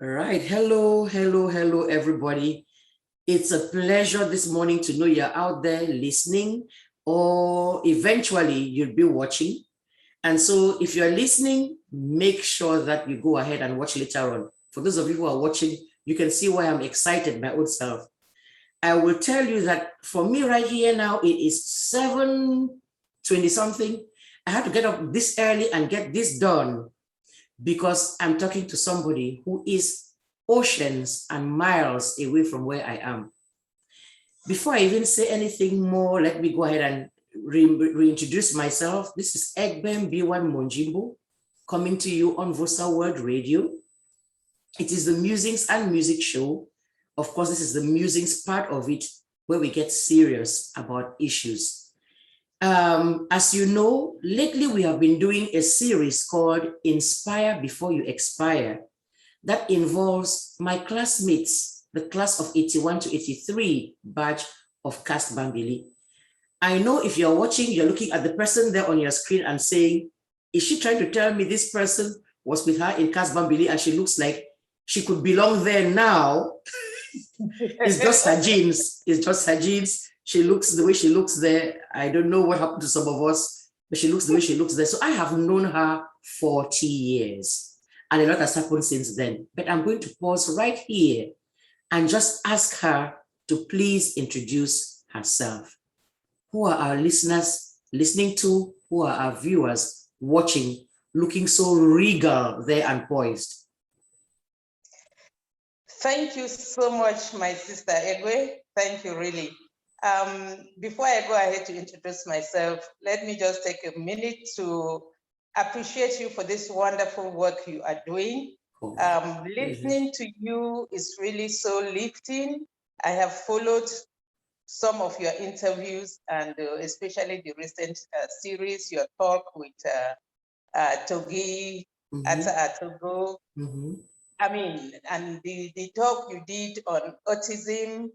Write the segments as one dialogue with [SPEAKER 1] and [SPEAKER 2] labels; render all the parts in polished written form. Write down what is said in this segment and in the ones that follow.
[SPEAKER 1] All right. Hello, hello, hello, everybody. It's a pleasure this morning to know you're out there listening, or eventually you'll be watching. And so if you're listening, make sure that you go ahead and watch later on. For those of you who are watching, you can see why I'm excited, my own self. I will tell you that for me right here now, it is 7:20 something. I have to get up this early and get this done because I'm talking to somebody who is oceans and miles away from where I am. Before I even say anything more, let me go ahead and reintroduce myself. This is EGBE MBIWAN MONJIMBO coming to you on Vosaworld Radio. It is the Musings and Music Show. Of course, this is the musings part of it where we get serious about issues. As you know, lately we have been doing a series called Inspire Before You Expire that involves my classmates, the class of 81 to 83 batch of Cast Bambili. I know if you're watching, you're looking at the person there on your screen and saying, is she trying to tell me this person was with her in Cast Bambili and she looks like she could belong there now? It's just her genes. It's just her genes. She looks the way she looks there. I don't know what happened to some of us, but she looks the way she looks there. So I have known her 40 years and a lot has happened since then. But I'm going to pause right here and just ask her to please introduce herself. Who are our listeners listening to? Who are our viewers watching, looking so regal there and poised?
[SPEAKER 2] Thank you so much, my sister EGBE. Thank you, really. Before I go ahead to introduce myself, let me just take a minute to appreciate you for this wonderful work you are doing. Listening to you is really so lifting. I have followed some of your interviews and especially the recent series, your talk with Togi, Ata Togo. I mean, and the talk you did on autism,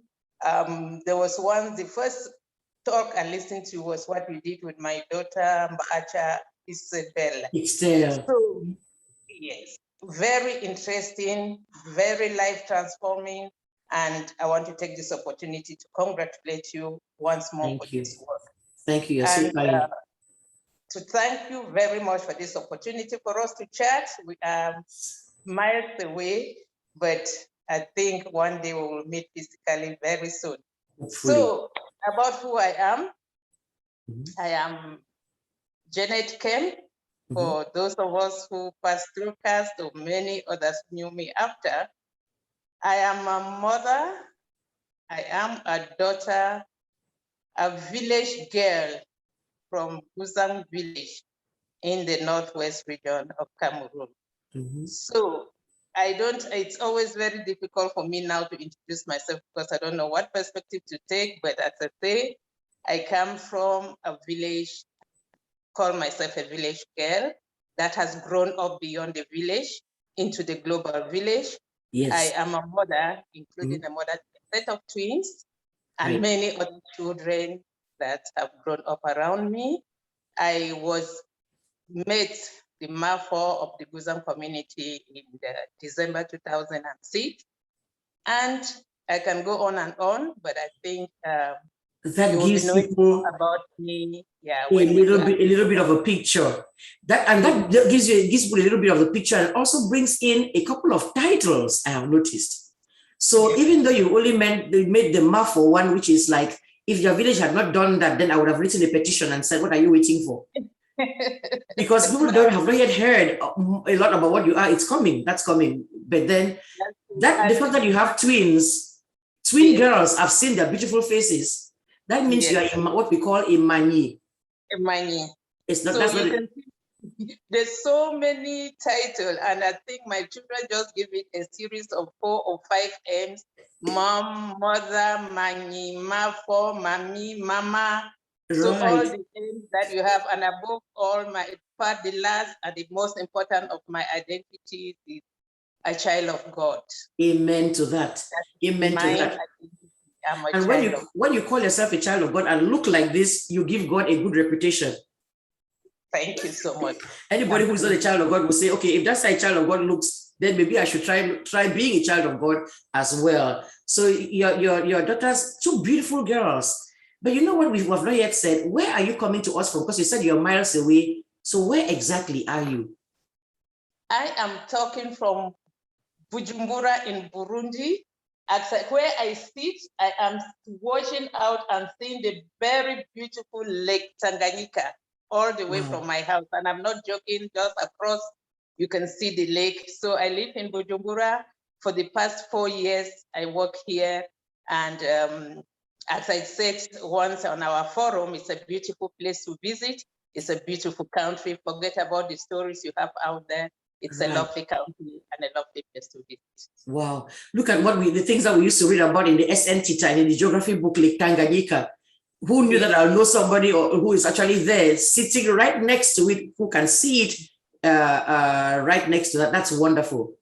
[SPEAKER 2] there was one, the first talk I listened to was what we did with my daughter, Mbaacha Isabella. So, yes, very interesting, very life transforming. And I want to take this opportunity to congratulate you once more for this work.
[SPEAKER 1] Thank you. You're so kind.
[SPEAKER 2] To thank you very much for this opportunity for us to chat. We are miles away, but I think one day we will meet physically very soon. Hopefully. So about who I am Jennet Kem. For those of us who passed through Cast, or many others knew me after. I am a mother, I am a daughter, a village girl from Guzang village in the northwest region of Cameroon. So it's always very difficult for me now to introduce myself because I don't know what perspective to take, but as I say, I come from a village, call myself a village girl that has grown up beyond the village into the global village. Yes. I am a mother, including a mother, a set of twins, and many other children that have grown up around me. I was met the MAFO of the Guzang community in December 2006. And I can go on and on, but I think
[SPEAKER 1] that gives people
[SPEAKER 2] about me,
[SPEAKER 1] a little bit of a picture. That gives people a little bit of a picture and also brings in a couple of titles I have noticed. So even though you only made the MAFO one, which is like, if your village had not done that, then I would have written a petition and said, what are you waiting for? Because people have not yet heard a lot about what you are. It's coming, that's coming. But then the fact that you have twin girls, I've seen their beautiful faces. That means you are in what we call a mani.
[SPEAKER 2] A mani.
[SPEAKER 1] It's not,
[SPEAKER 2] so there's so many titles, and I think my children just give it a series of 4 or 5 M's. Mom, mother, mani, mafo, mami, mama. So all the things that you have, and above all, the last and the most important of my identity is a child of God.
[SPEAKER 1] Amen to that. Amen to that. And when you call yourself a child of God and look like this, you give God a good reputation.
[SPEAKER 2] Thank you so much.
[SPEAKER 1] Anybody who's not a child of God will say, okay, if that's how a child of God looks, then maybe I should try being a child of God as well. So your daughters, two beautiful girls. But you know what we have not yet said? Where are you coming to us from? Because you said you're miles away. So where exactly are you?
[SPEAKER 2] I am talking from Bujumbura in Burundi. Where I sit, I am watching out and seeing the very beautiful Lake Tanganyika all the way from my house. And I'm not joking, just across, you can see the lake. So I live in Bujumbura. For the past 4 years, I work here. And as I said once on our forum, it's a beautiful place to visit. It's a beautiful country. Forget about the stories you have out there. It's a lovely country and a lovely place to visit.
[SPEAKER 1] Wow. Look at the things that we used to read about in the SNT time, in the geography book, Lake Tanganyika. Who knew that I'll know somebody who is actually there, sitting right next to it, who can see it right next to that? That's wonderful.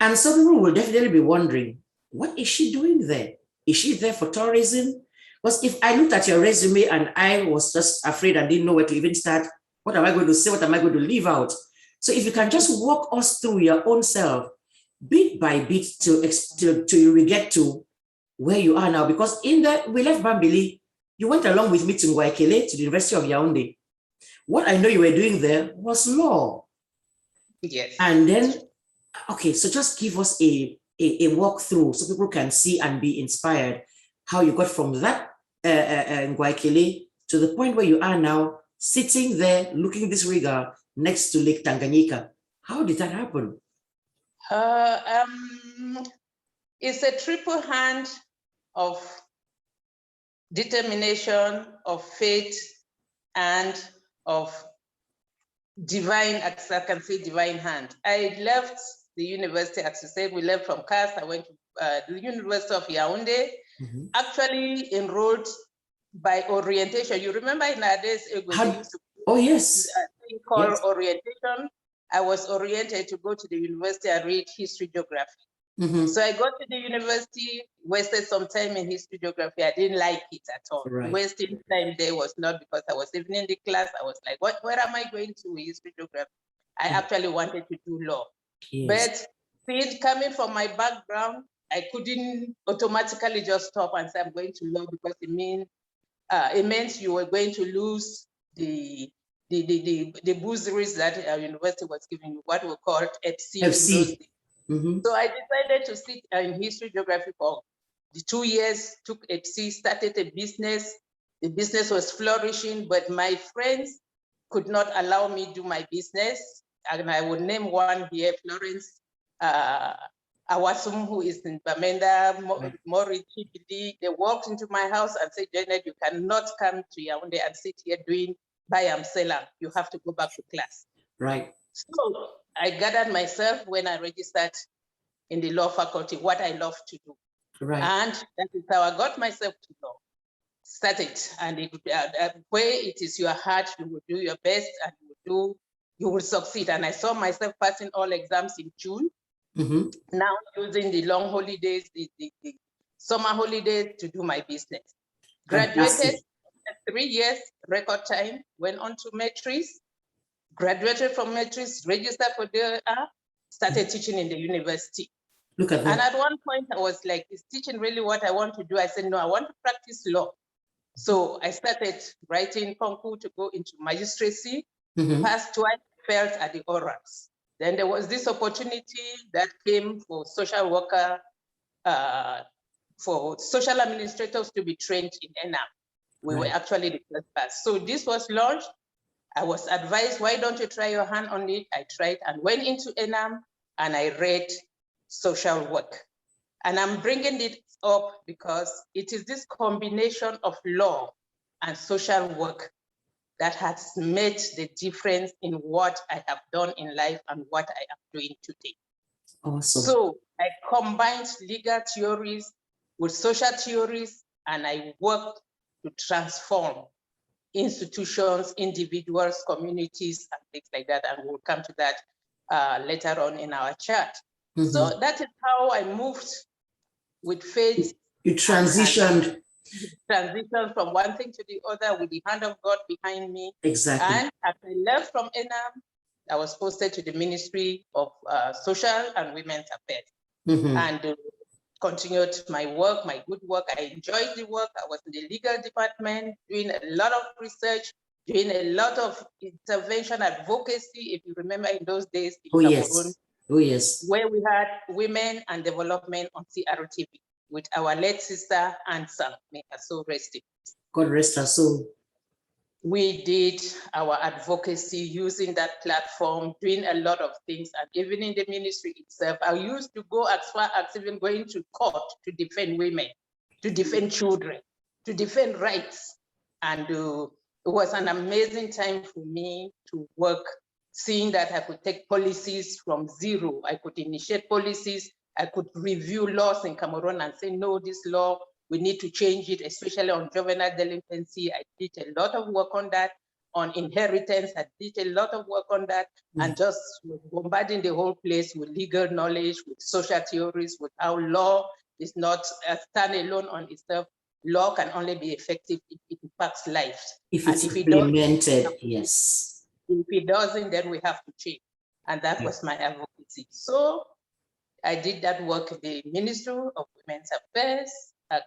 [SPEAKER 1] And some people will definitely be wondering, what is she doing there? Is she there for tourism? Because if I looked at your resume and I was just afraid and didn't know where to even start, what am I going to say? What am I going to leave out? So if you can just walk us through your own self, bit by bit, till we get to where you are now. Because we left Bambili, you went along with me to Ngwaikele, to the University of Yaoundé. What I know you were doing there was law.
[SPEAKER 2] Yes.
[SPEAKER 1] And then, okay, so just give us a walkthrough so people can see and be inspired how you got from that Ngwaikele to the point where you are now, sitting there, looking this rigor next to Lake Tanganyika. How did that happen?
[SPEAKER 2] It's a triple hand of determination, of faith, and of divine, as I can say, divine hand. I left the university, as you said, we left from CAS. I went to the University of Yaoundé, actually enrolled by orientation. You remember in our days,
[SPEAKER 1] oh yes,
[SPEAKER 2] a thing called orientation. I was oriented to go to the university and read history, geography. So I got to the university, wasted some time in history, geography. I didn't like it at all. Wasting time there was not because I was even in the class. I was like, where am I going to with history, geography? I actually wanted to do law. But coming from my background, I couldn't automatically just stop and say I'm going to law because it meant you were going to lose the bursaries that our university was giving you, what we called FC. So I decided to sit in history, geography for the 2 years, took FC, started a business. The business was flourishing, but my friends could not allow me to do my business. And I would name one here, Florence Awasum, who is in Bamenda, Mori Chibidi. They walked into my house and said, Jennet, you cannot come to Yaoundé and sit here doing buy and sell. You have to go back to class. Right. So I gathered myself when I registered in the law faculty, what I love to do. Right. And that is how I got myself to law. Started, and where it is your heart, you will do your best and you will succeed. And I saw myself passing all exams in June. Now using the long holidays, the summer holidays to do my business. Graduated 3 years, record time, went on to matrix, graduated from matrix, registered for the started teaching in the university. Look at that. And at one point I was like, is teaching really what I want to do? I said, no, I want to practice law. So I started writing concours to go into magistracy, passed twice, failed at the orals. Then there was this opportunity that came for social worker, for social administrators to be trained in ENAM. We were actually the first class. So this was launched. I was advised, why don't you try your hand on it? I tried and went into ENAM and I read social work. And I'm bringing it up because it is this combination of law and social work that has made the difference in what I have done in life and what I am doing today. Awesome. So I combined legal theories with social theories, and I worked to transform institutions, individuals, communities, and things like that. And we'll come to that later on in our chat. So that is how I moved with faith. You transitioned. Transition from one thing to the other with the hand of God behind me. Exactly. And as I left from ENAM, I was posted to the Ministry of Social and Women's Affairs, and continued my work, my good work. I enjoyed the work. I was in the legal department, doing a lot of research, doing a lot of intervention advocacy. If you remember in those days in Cameroon, where we had women and development on CRTV with our late sister Anne Sang, may her soul rest in peace.
[SPEAKER 1] God rest her soul.
[SPEAKER 2] We did our advocacy using that platform, doing a lot of things, and even in the ministry itself, I used to go as far as even going to court to defend women, to defend children, to defend rights. And it was an amazing time for me to work, seeing that I could take policies from zero. I could initiate policies. I could review laws in Cameroon and say, no, this law, we need to change it, especially on juvenile delinquency. I did a lot of work on that. On inheritance, I did a lot of work on that, and just bombarding the whole place with legal knowledge, with social theories, with how law is not stand alone on itself. Law can only be effective if it impacts lives.
[SPEAKER 1] If it's implemented, yes.
[SPEAKER 2] If it doesn't, then we have to change. And that was my advocacy. So I did that work in the Ministry of Women's Affairs as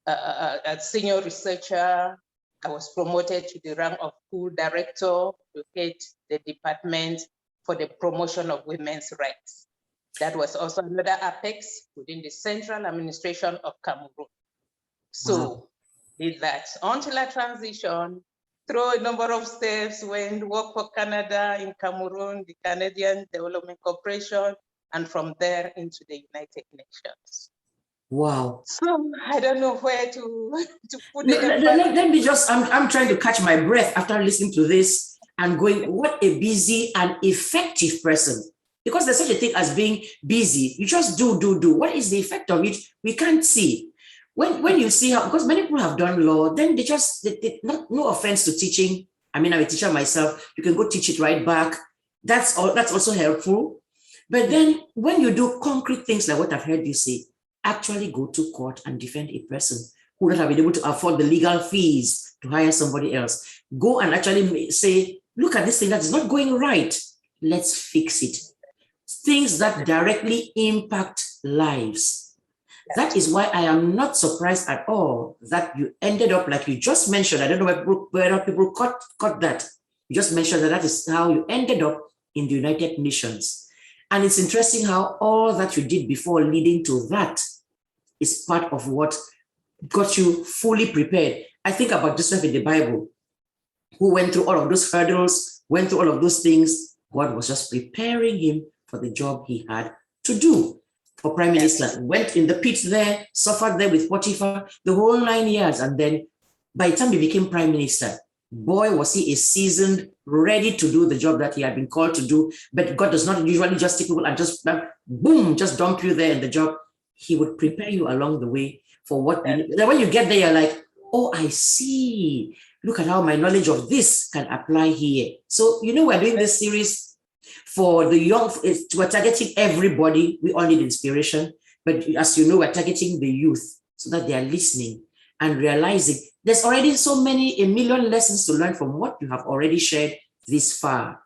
[SPEAKER 2] a senior researcher. I was promoted to the rank of full director to head the department for the promotion of women's rights. That was also another apex within the central administration of Cameroon. So did that until I transitioned through a number of steps, went work for Canada in Cameroon, the Canadian Development Corporation, and from there into the United Nations.
[SPEAKER 1] Wow.
[SPEAKER 2] So I don't know where to put it.
[SPEAKER 1] Let me just, I'm trying to catch my breath after listening to this and going, what a busy and effective person. Because there's such a thing as being busy. You just do. What is the effect of it? We can't see. When you see how, because many people have done law, then no offense to teaching. I mean, I'm a teacher myself. You can go teach it right back. That's also helpful. But then when you do concrete things like what I've heard you say, actually go to court and defend a person who would not have been able to afford the legal fees to hire somebody else. Go and actually say, look at this thing that is not going right. Let's fix it. Things that directly impact lives. That is why I am not surprised at all that you ended up like you just mentioned. I don't know whether people caught that. You just mentioned that is how you ended up in the United Nations. And it's interesting how all that you did before leading to that is part of what got you fully prepared. I think about Joseph in the Bible, who went through all of those hurdles, went through all of those things. God was just preparing him for the job he had to do. For Prime Minister, went in the pit there, suffered there with Potiphar, the whole 9 years. And then by the time he became Prime Minister, boy, was he a seasoned, ready to do the job that he had been called to do. But God does not usually just take people and just, boom, just dump you there in the job. He would prepare you along the way for what you need. Then when you get there, you're like, oh, I see. Look at how my knowledge of this can apply here. So, we're doing this series for the young. We're targeting everybody. We all need inspiration. But as you know, we're targeting the youth so that they are listening and realizing there's already a million lessons to learn from what you have already shared this far.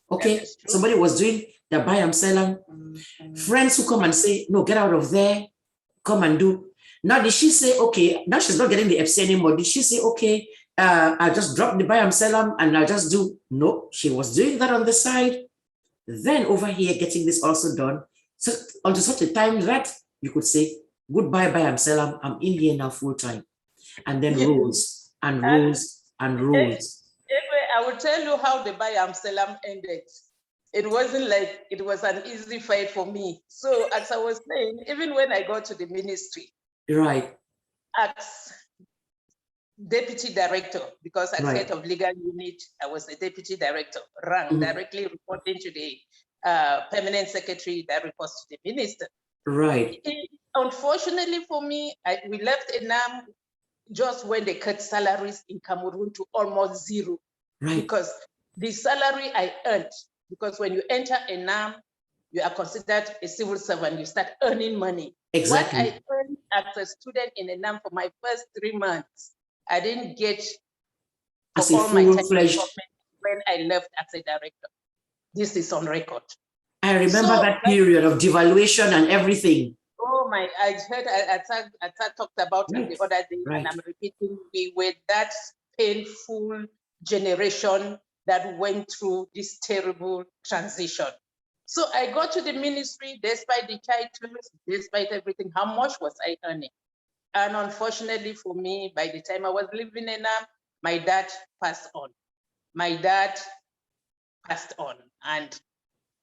[SPEAKER 1] Okay, somebody was doing the buy and sell. Friends who come and say, no, get out of there, come and do. Now, did she say, okay, now she's not getting the FC anymore. Did she say, okay, I'll just drop the buy and sell and I'll just do? No, she was doing that on the side. Then over here, getting this also done. So until such a time that you could say, goodbye, buy and sell. I'm in here now full time. And then rules and rules and rules.
[SPEAKER 2] I will tell you how the buy and sell ended. It wasn't like it was an easy fight for me. So as I was saying, even when I got to the ministry,
[SPEAKER 1] right,
[SPEAKER 2] as deputy director, because as head of legal unit, I was the deputy director, rank directly reporting to the permanent secretary that reports to the minister.
[SPEAKER 1] Right.
[SPEAKER 2] Unfortunately for me, we left ENAM just when they cut salaries in Cameroon to almost zero.
[SPEAKER 1] Right.
[SPEAKER 2] Because the salary I earned, because when you enter ENAM, you are considered a civil servant, you start earning money.
[SPEAKER 1] Exactly.
[SPEAKER 2] What I earned as a student in ENAM for my first 3 months, I didn't get
[SPEAKER 1] as a
[SPEAKER 2] all my time
[SPEAKER 1] full-fledged
[SPEAKER 2] when I left as a director. This is on record.
[SPEAKER 1] I remember that period of devaluation and everything.
[SPEAKER 2] Oh my, I heard I talked about it the other day, and I'm repeating, we were that painful generation that went through this terrible transition. So I got to the ministry despite the titles, despite everything. How much was I earning? And unfortunately for me, by the time I was living in my dad passed on. My dad passed on, and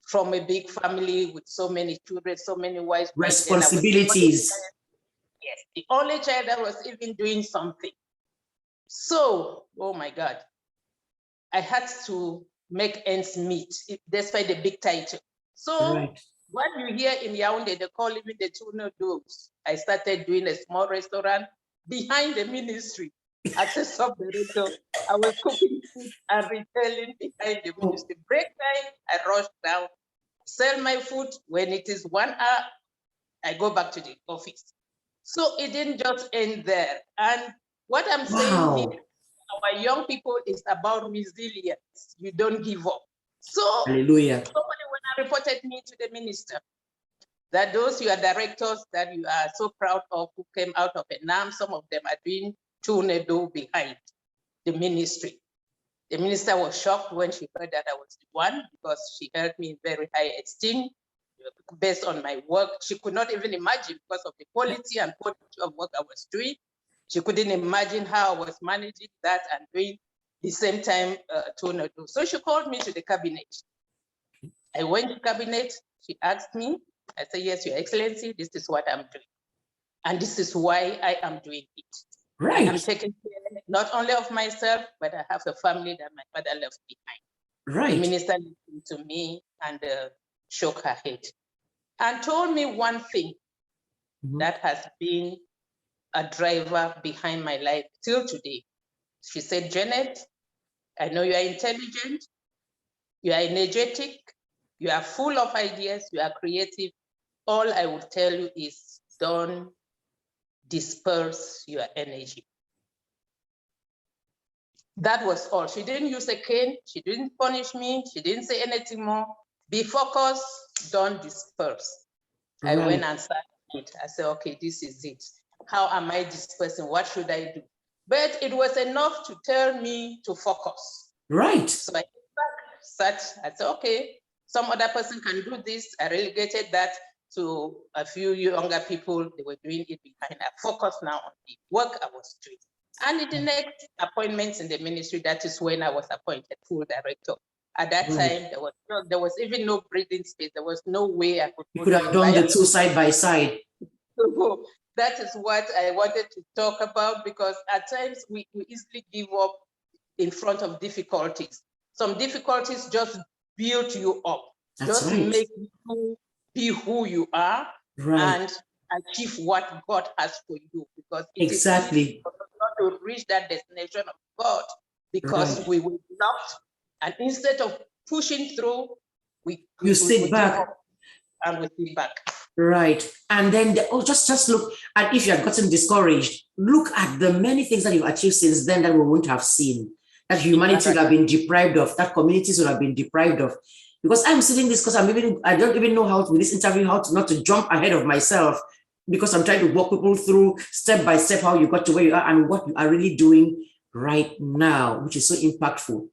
[SPEAKER 2] from a big family with so many children, so many wives.
[SPEAKER 1] Responsibilities.
[SPEAKER 2] Yes, the only child that was even doing something. So, oh my God, I had to make ends meet despite the big title. So what you hear in Yaoundé, they call even the tuna dogs. I started doing a small restaurant behind the ministry. As a sub-director, I was cooking food and retailing behind the ministry. Break time, I rush down, sell my food. When it is 1 hour, I go back to the office. So it didn't just end there. And what I'm saying here, our young people, is about resilience. You don't give up. So
[SPEAKER 1] hallelujah.
[SPEAKER 2] somebody, when I reported me to the minister, that those you are directors that you are so proud of who came out of Vietnam, some of them are doing tornado behind the ministry. The minister was shocked when she heard that I was the one, because she held me in very high esteem based on my work. She could not even imagine, because of the quality and quantity of work I was doing. She couldn't imagine how I was managing that and doing the same time tornado. So she called me to the cabinet. I went to cabinet. She asked me. I said, yes, Your Excellency, this is what I'm doing. And this is why I am doing it.
[SPEAKER 1] Right.
[SPEAKER 2] I'm taking care not only of myself, but I have a family that my father left behind.
[SPEAKER 1] Right.
[SPEAKER 2] The minister listened to me and shook her head and told me one thing that has been a driver behind my life till today. She said, Jennet, I know you are intelligent, you are energetic, you are full of ideas, you are creative. All I will tell you is don't disperse your energy. That was all. She didn't use a cane, she didn't punish me, she didn't say anything more. Be focused, don't disperse. I went and started it. I said, okay, this is it. How am I dispersing? What should I do? But it was enough to tell me to focus.
[SPEAKER 1] Right.
[SPEAKER 2] So I sat, I said, okay, some other person can do this. I relegated that to a few younger people. They were doing it behind. I focused now on the work I was doing. And in the next appointments in the ministry, that is when I was appointed full director. At that time, there was even no breathing space. There was no way I could.
[SPEAKER 1] You could have done the two side by side.
[SPEAKER 2] So that is what I wanted to talk about, because at times we easily give up in front of difficulties. Some difficulties just build you up, just make you be who you are and achieve what God has for you. Because it is easy for us not to reach that destination of God, because we were blocked, and instead of pushing through, we
[SPEAKER 1] sit back.
[SPEAKER 2] And we sit back.
[SPEAKER 1] Right. And then, just look at, if you have gotten discouraged, look at the many things that you've achieved since then that we wouldn't have seen, that humanity would have been deprived of, that communities would have been deprived of. Because I'm sitting this, because I don't even know how to, with this interview, how to not to jump ahead of myself, because I'm trying to walk people through step by step how you got to where you are and what you are really doing right now, which is so impactful.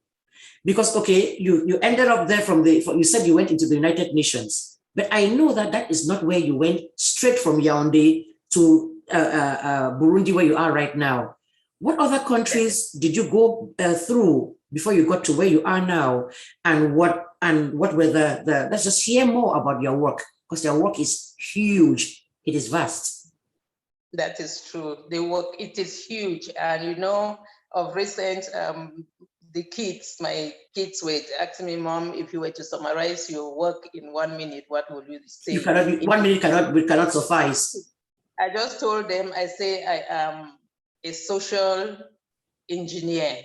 [SPEAKER 1] Because, okay, you ended up there you said you went into the United Nations. But I know that that is not where you went straight from Yaoundé to Burundi, where you are right now. What other countries did you go through before you got to where you are now? And what were let's just hear more about your work, because your work is huge. It is vast.
[SPEAKER 2] That is true. The work, it is huge. And you know, of recent, my kids were asking me, Mom, if you were to summarize your work in 1 minute, what would you say?
[SPEAKER 1] 1 minute cannot suffice.
[SPEAKER 2] I just told them, I say I am a social engineer.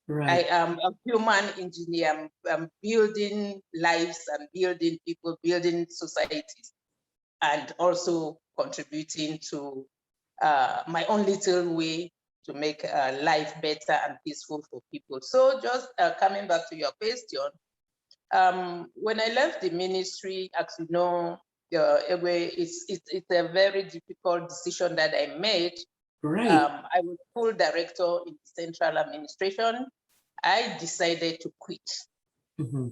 [SPEAKER 2] I am a human engineer. I'm building lives and building people, building societies, and also contributing to my own little way to make life better and peaceful for people. So just coming back to your question, When I left the ministry, as you know, it's a very difficult decision that I made.
[SPEAKER 1] Right.
[SPEAKER 2] I was full director in central administration. I decided to quit.
[SPEAKER 1] Mm-hmm.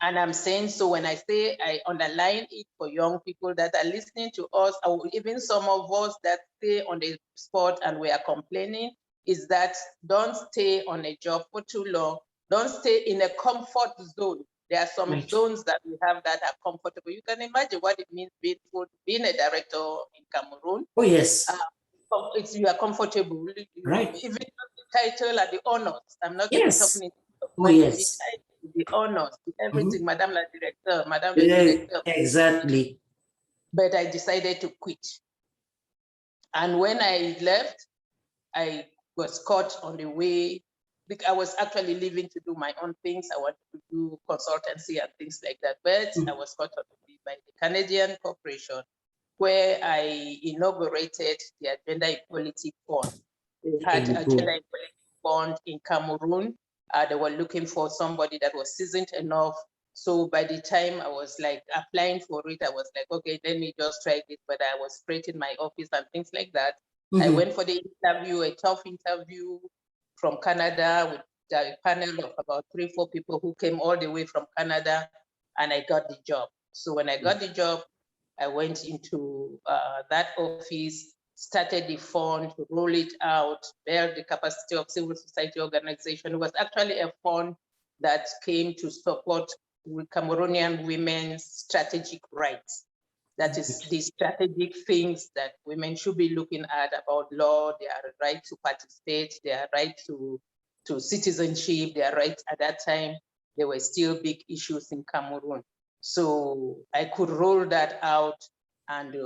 [SPEAKER 2] And I'm saying, so when I say I underline it for young people that are listening to us, or even some of us that stay on the spot and we are complaining, is that don't stay on a job for too long. Don't stay in a comfort zone. There are some zones that we have that are comfortable. You can imagine what it means being a director in Cameroon.
[SPEAKER 1] Oh, yes.
[SPEAKER 2] You are comfortable.
[SPEAKER 1] Right.
[SPEAKER 2] Even the title and the honors. I'm not
[SPEAKER 1] Yes.
[SPEAKER 2] talking about
[SPEAKER 1] Oh, yes.
[SPEAKER 2] the honors, everything, Madame la Directeur, Madame
[SPEAKER 1] Yeah,
[SPEAKER 2] le Directeur.
[SPEAKER 1] exactly.
[SPEAKER 2] But I decided to quit. And when I left, I was caught on the way. I was actually leaving to do my own things. I wanted to do consultancy and things like that. But I was caught on the way by the Canadian corporation, where I inaugurated the Gender Equality Fund. They had a Gender Equality Fund in Cameroon. They were looking for somebody that was seasoned enough. So by the time I was like applying for it, I was like, okay, let me just try this. But I was creating my office and things like that. I went for the interview, a tough interview from Canada with a panel of about 3-4 people who came all the way from Canada, and I got the job. So when I got the job, I went into that office, started the fund, roll it out, build the capacity of civil society organization. It was actually a fund that came to support Cameroonian women's strategic rights. That is the strategic things that women should be looking at about law, their right to participate, their right to citizenship, their rights. At that time, there were still big issues in Cameroon. So I could roll that out, and it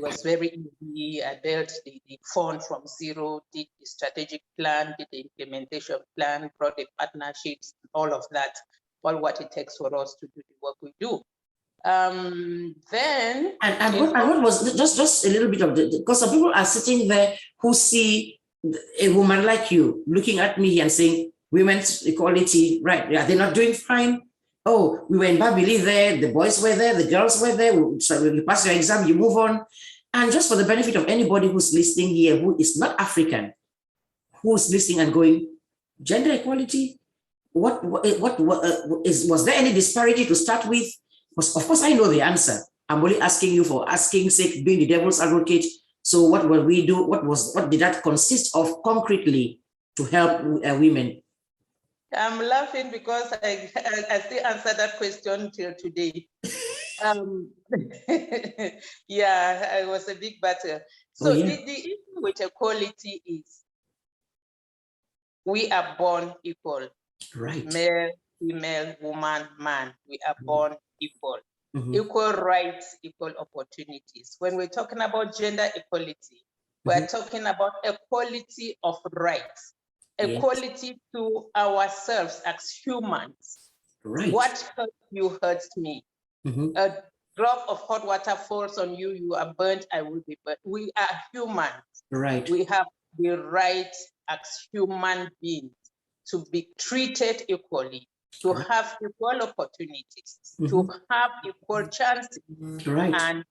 [SPEAKER 2] was very easy. I built the fund from zero, did the strategic plan, did the implementation plan, brought the partnerships, all of that, all what it takes for us to do the work we do. Then
[SPEAKER 1] what was just a little bit of because some people are sitting there who see a woman like you looking at me and saying women's equality, right? Yeah, they're not doing fine. Oh, we were in Babili there, the boys were there, the girls were there. So when you pass your exam, you move on. And just for the benefit of anybody who's listening here who is not African, who's listening and going, gender equality, was there any disparity to start with? Of course, I know the answer. I'm only asking you for asking sake, being the devil's advocate. So what will we do? What did that consist of concretely to help women?
[SPEAKER 2] I'm laughing because I still answer that question till today. Yeah, it was a big battle. So the issue with equality is we are born equal.
[SPEAKER 1] Right.
[SPEAKER 2] Male, female, woman, man, we are born equal. Equal rights, equal opportunities. When we're talking about gender equality, we're talking about equality of rights, equality to ourselves as humans.
[SPEAKER 1] Right.
[SPEAKER 2] What hurts you hurts me. A drop of hot water falls on you, you are burnt, I will be burnt. We are humans.
[SPEAKER 1] Right.
[SPEAKER 2] We have the right as human beings to be treated equally, to have equal opportunities, to have equal chances, and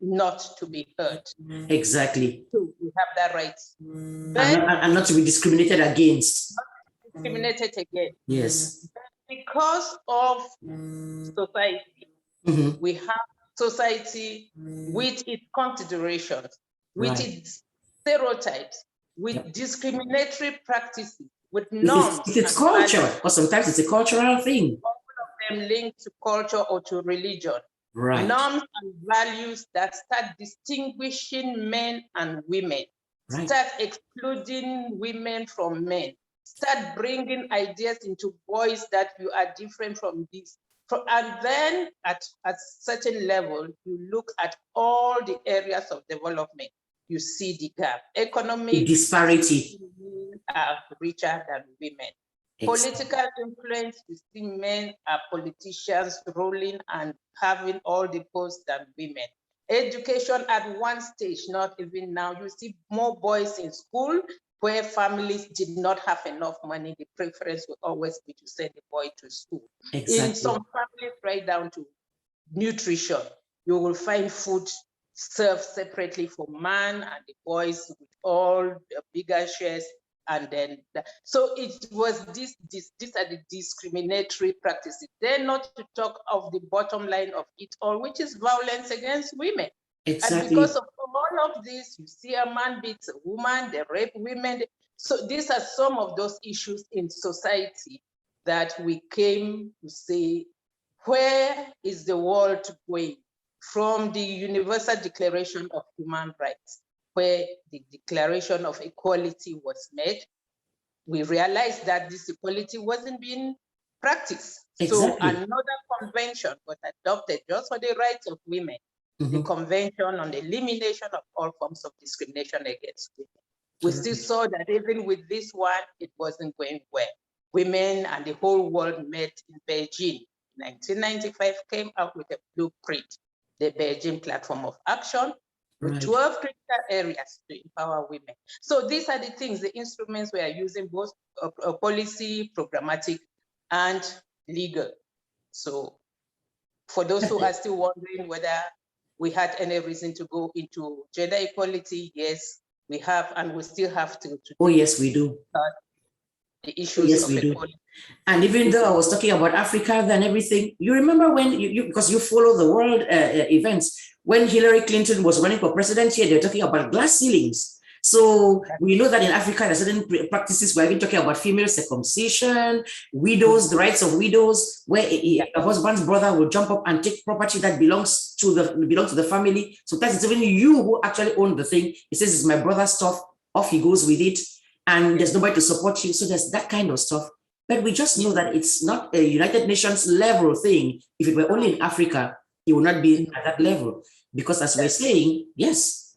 [SPEAKER 2] not to be hurt.
[SPEAKER 1] Exactly.
[SPEAKER 2] So we have that right.
[SPEAKER 1] And not to be discriminated against.
[SPEAKER 2] Not discriminated against.
[SPEAKER 1] Yes.
[SPEAKER 2] Because of society, we have society with its considerations, with its stereotypes, with discriminatory practices, with norms.
[SPEAKER 1] It's culture, or sometimes it's a cultural thing.
[SPEAKER 2] All of them linked to culture or to religion.
[SPEAKER 1] Right.
[SPEAKER 2] Norms and values that start distinguishing men and women, start excluding women from men, start bringing ideas into boys that you are different from this. And then at certain level, you look at all the areas of development, you see the gap. Economic
[SPEAKER 1] disparity
[SPEAKER 2] are richer than women. Political influence, you see men are politicians ruling and having all the posts than women. Education at one stage, not even now, you see more boys in school where families did not have enough money, the preference would always be to send the boy to school.
[SPEAKER 1] Exactly.
[SPEAKER 2] In some families, right down to nutrition, you will find food served separately for man and the boys with all the bigger shares. And then, so it was these are the discriminatory practices. Then not to talk of the bottom line of it all, which is violence against women.
[SPEAKER 1] Exactly.
[SPEAKER 2] And because of all of this, you see a man beats a woman, they rape women. So these are some of those issues in society that we came to say, where is the world going? From the Universal Declaration of Human Rights, where the Declaration of Equality was made, we realized that this equality wasn't being practiced.
[SPEAKER 1] Exactly.
[SPEAKER 2] So another convention was adopted just for the rights of women, the Convention on the Elimination of All Forms of Discrimination Against Women. We still saw that even with this one, it wasn't going well. Women and the whole world met in Beijing. 1995 came out with a blueprint, the Beijing Platform of Action, with 12 critical areas to empower women. So these are the things, the instruments we are using, both policy, programmatic, and legal. So for those who are still wondering whether we had any reason to go into gender equality, yes, we have, and we still have to
[SPEAKER 1] oh, yes, we do.
[SPEAKER 2] The issues of equality.
[SPEAKER 1] Do. And even though I was talking about Africa and everything, you remember when because you follow the world events, when Hillary Clinton was running for president here, they were talking about glass ceilings. So we know that in Africa, there are certain practices where we're talking about female circumcision, widows, the rights of widows, where a husband's brother will jump up and take property that belongs to the family. Sometimes it's even you who actually own the thing. It says it's my brother's stuff. Off he goes with it, and there's nobody to support you. So there's that kind of stuff. But we just know that it's not a United Nations level thing. If it were only in Africa, it would not be at that level. Because as we're saying, yes,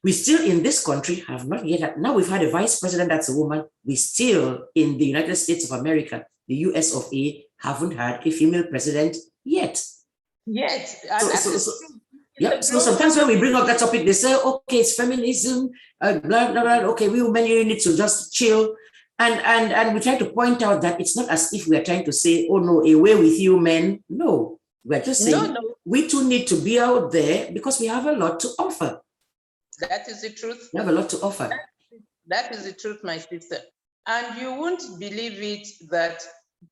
[SPEAKER 1] we still in this country have not yet had, now we've had a vice president that's a woman. We still in the United States of America, the US of A, haven't had a female president yet.
[SPEAKER 2] Yes.
[SPEAKER 1] So sometimes when we bring up that topic, they say, okay, it's feminism, blah, blah, blah. Okay, we women, you need to just chill. And we try to point out that it's not as if we are trying to say, oh no, away with you men. No, we're just saying we too need to be out there because we have a lot to offer.
[SPEAKER 2] That is the truth.
[SPEAKER 1] We have a lot to offer.
[SPEAKER 2] That is the truth, my sister. And you won't believe it that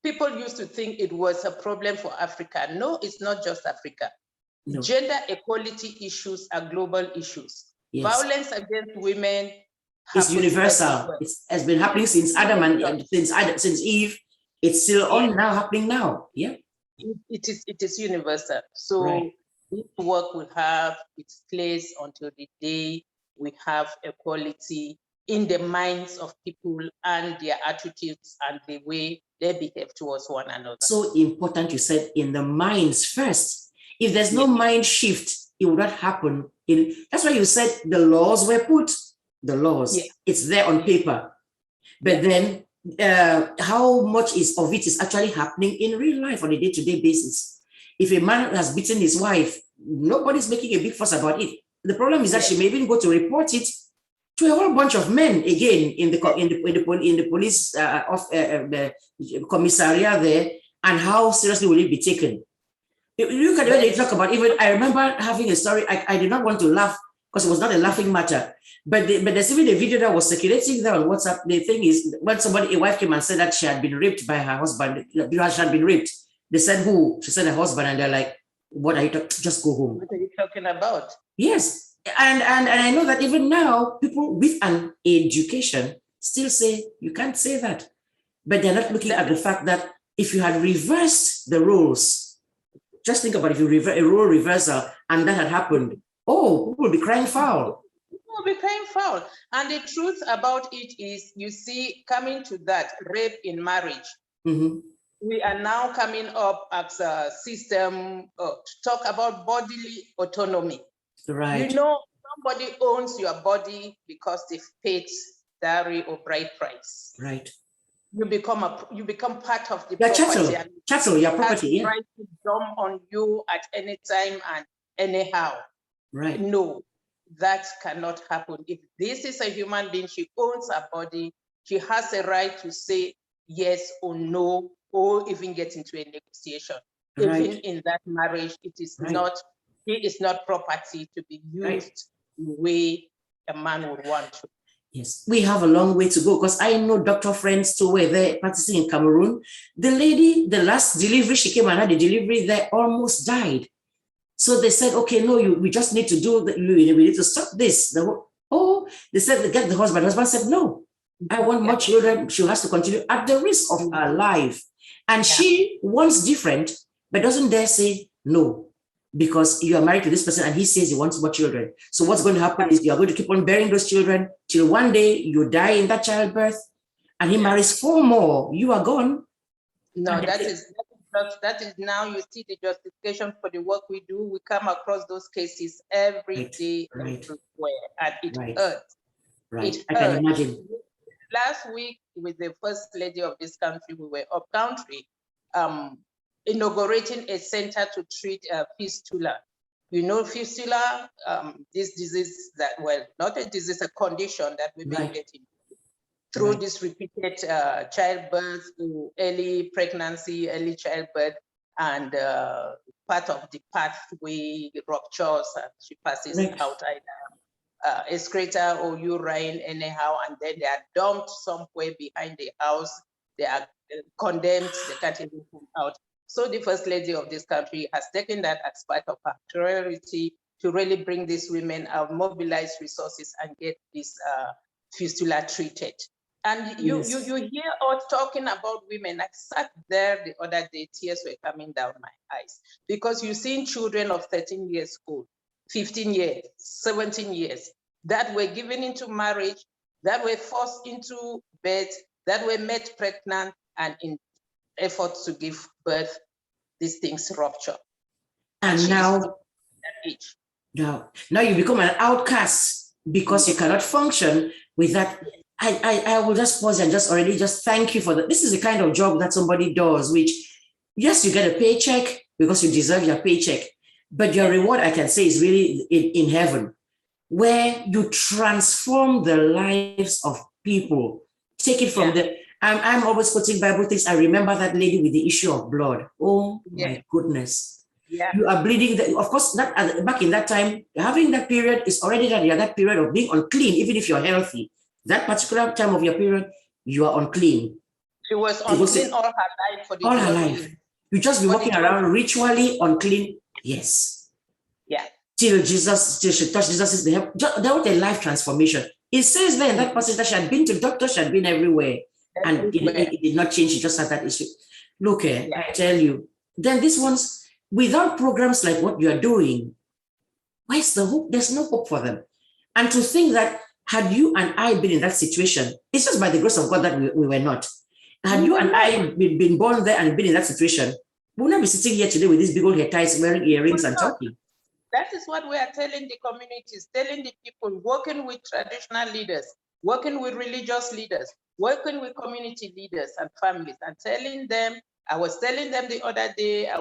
[SPEAKER 2] people used to think it was a problem for Africa. No, it's not just Africa. No. Gender equality issues are global issues. Yes. Violence against women
[SPEAKER 1] is universal. It has been happening since Adam and since Eve. It's still on now, happening now. Yeah.
[SPEAKER 2] It is universal. So this work will have its place until the day we have equality in the minds of people and their attitudes and the way they behave towards one another.
[SPEAKER 1] So important, you said, in the minds first. If there's no mind shift, it will not happen. That's why you said the laws were put. The laws, it's there on paper. But then how much of it is actually happening in real life on a day-to-day basis? If a man has beaten his wife, nobody's making a big fuss about it. The problem is that she may even go to report it to a whole bunch of men again in the police the commissariat there, and how seriously will it be taken? You can really talk about, even I remember having a story. I did not want to laugh because it was not a laughing matter, but there's even a video that was circulating there on WhatsApp. The thing is, when a wife came and said that she had been raped by her husband, she had been raped. They said who? She said her husband, and they're like, "What are you talking? Just go home."
[SPEAKER 2] What are you talking about?
[SPEAKER 1] Yes, and I know that even now people with an education still say you can't say that, but they're not looking at the fact that if you had reversed the roles. Just think about if you a role reversal and that had happened. Oh, people will be crying foul.
[SPEAKER 2] People will be crying foul. And the truth about it is, you see, coming to that, rape in marriage, we are now coming up as a system to talk about bodily autonomy.
[SPEAKER 1] Right.
[SPEAKER 2] You know, somebody owns your body because they've paid dowry or bride price.
[SPEAKER 1] Right.
[SPEAKER 2] You become part of the
[SPEAKER 1] property. Chattel, your property, yeah.
[SPEAKER 2] Right to jump on you at any time and anyhow.
[SPEAKER 1] Right.
[SPEAKER 2] No, that cannot happen. If this is a human being, she owns her body, she has a right to say yes or no, or even get into a negotiation.
[SPEAKER 1] Right.
[SPEAKER 2] Even in that marriage, it is not, it is not property to be used the way a man would want to.
[SPEAKER 1] Yes, we have a long way to go because I know doctor friends too were there practicing in Cameroon. The lady, the last delivery, she came and had the delivery there, almost died. So they said, okay, no, we just need to do, we need to stop this. They said, get the husband. The husband said, no, I want more children. She has to continue at the risk of her life. And she wants different, but doesn't dare say no, because you are married to this person and he says he wants more children. So what's going to happen is you are going to keep on bearing those children till one day you die in that childbirth and he marries 4 more. You are gone.
[SPEAKER 2] No, that is now you see the justification for the work we do. We come across those cases every day, everywhere, and it hurts.
[SPEAKER 1] It I can imagine.
[SPEAKER 2] Last week, with the first lady of this country, we were up country, inaugurating a center to treat fistula. You know, fistula, this disease that, well, not a disease, a condition that women get into through this repeated childbirth, to early pregnancy, early childbirth, and part of the pathway ruptures, and she passes out either excreta or urine anyhow, and then they are dumped somewhere behind the house. They are condemned, they can't even come out. So the first lady of this country has taken that as part of her priority to really bring these women out, mobilize resources, and get this fistula treated. And you hear us talking about women. I sat there the other day, tears were coming down my eyes, because you've seen children of 13 years old, 15 years, 17 years, that were given into marriage, that were forced into bed, that were made pregnant, and in efforts to give birth, these things rupture.
[SPEAKER 1] And now you become an outcast because you cannot function with that. I will just pause and just thank you for that. This is the kind of job that somebody does, which, yes, you get a paycheck because you deserve your paycheck, but your reward, I can say, is really in heaven, where you transform the lives of people. Take it from the, I'm always quoting Bible things. I remember that lady with the issue of blood. Oh my goodness. You are bleeding. Of course, back in that time, having that period is already that period of being unclean, even if you're healthy. That particular time of your period, you are unclean.
[SPEAKER 2] She was unclean all her life. For the
[SPEAKER 1] all her life. You just be walking around ritually unclean. Yes.
[SPEAKER 2] Yeah.
[SPEAKER 1] Till she touched Jesus. There was a life transformation. It says there in that passage that she had been to doctors, she had been everywhere. And it did not change. She just had that issue. Look, I tell you, then these ones, without programs like what you are doing, where's the hope? There's no hope for them. And to think that had you and I been in that situation, it's just by the grace of God that we were not. Had you and I been born there and been in that situation, we would not be sitting here today with these big old hair ties, wearing earrings and talking.
[SPEAKER 2] That is what we are telling the communities, telling the people, working with traditional leaders, working with religious leaders, working with community leaders and families, and telling them, I was telling them the other day, I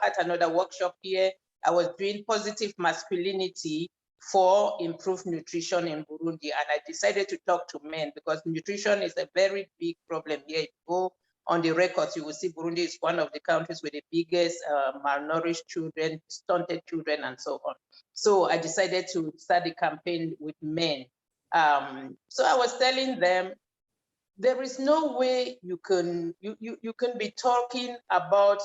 [SPEAKER 2] had another workshop here, I was doing positive masculinity for improved nutrition in Burundi. And I decided to talk to men because nutrition is a very big problem here. If you go on the records, you will see Burundi is one of the countries with the biggest malnourished children, stunted children, and so on. So I decided to start a campaign with men. So I was telling them, there is no way you can be talking about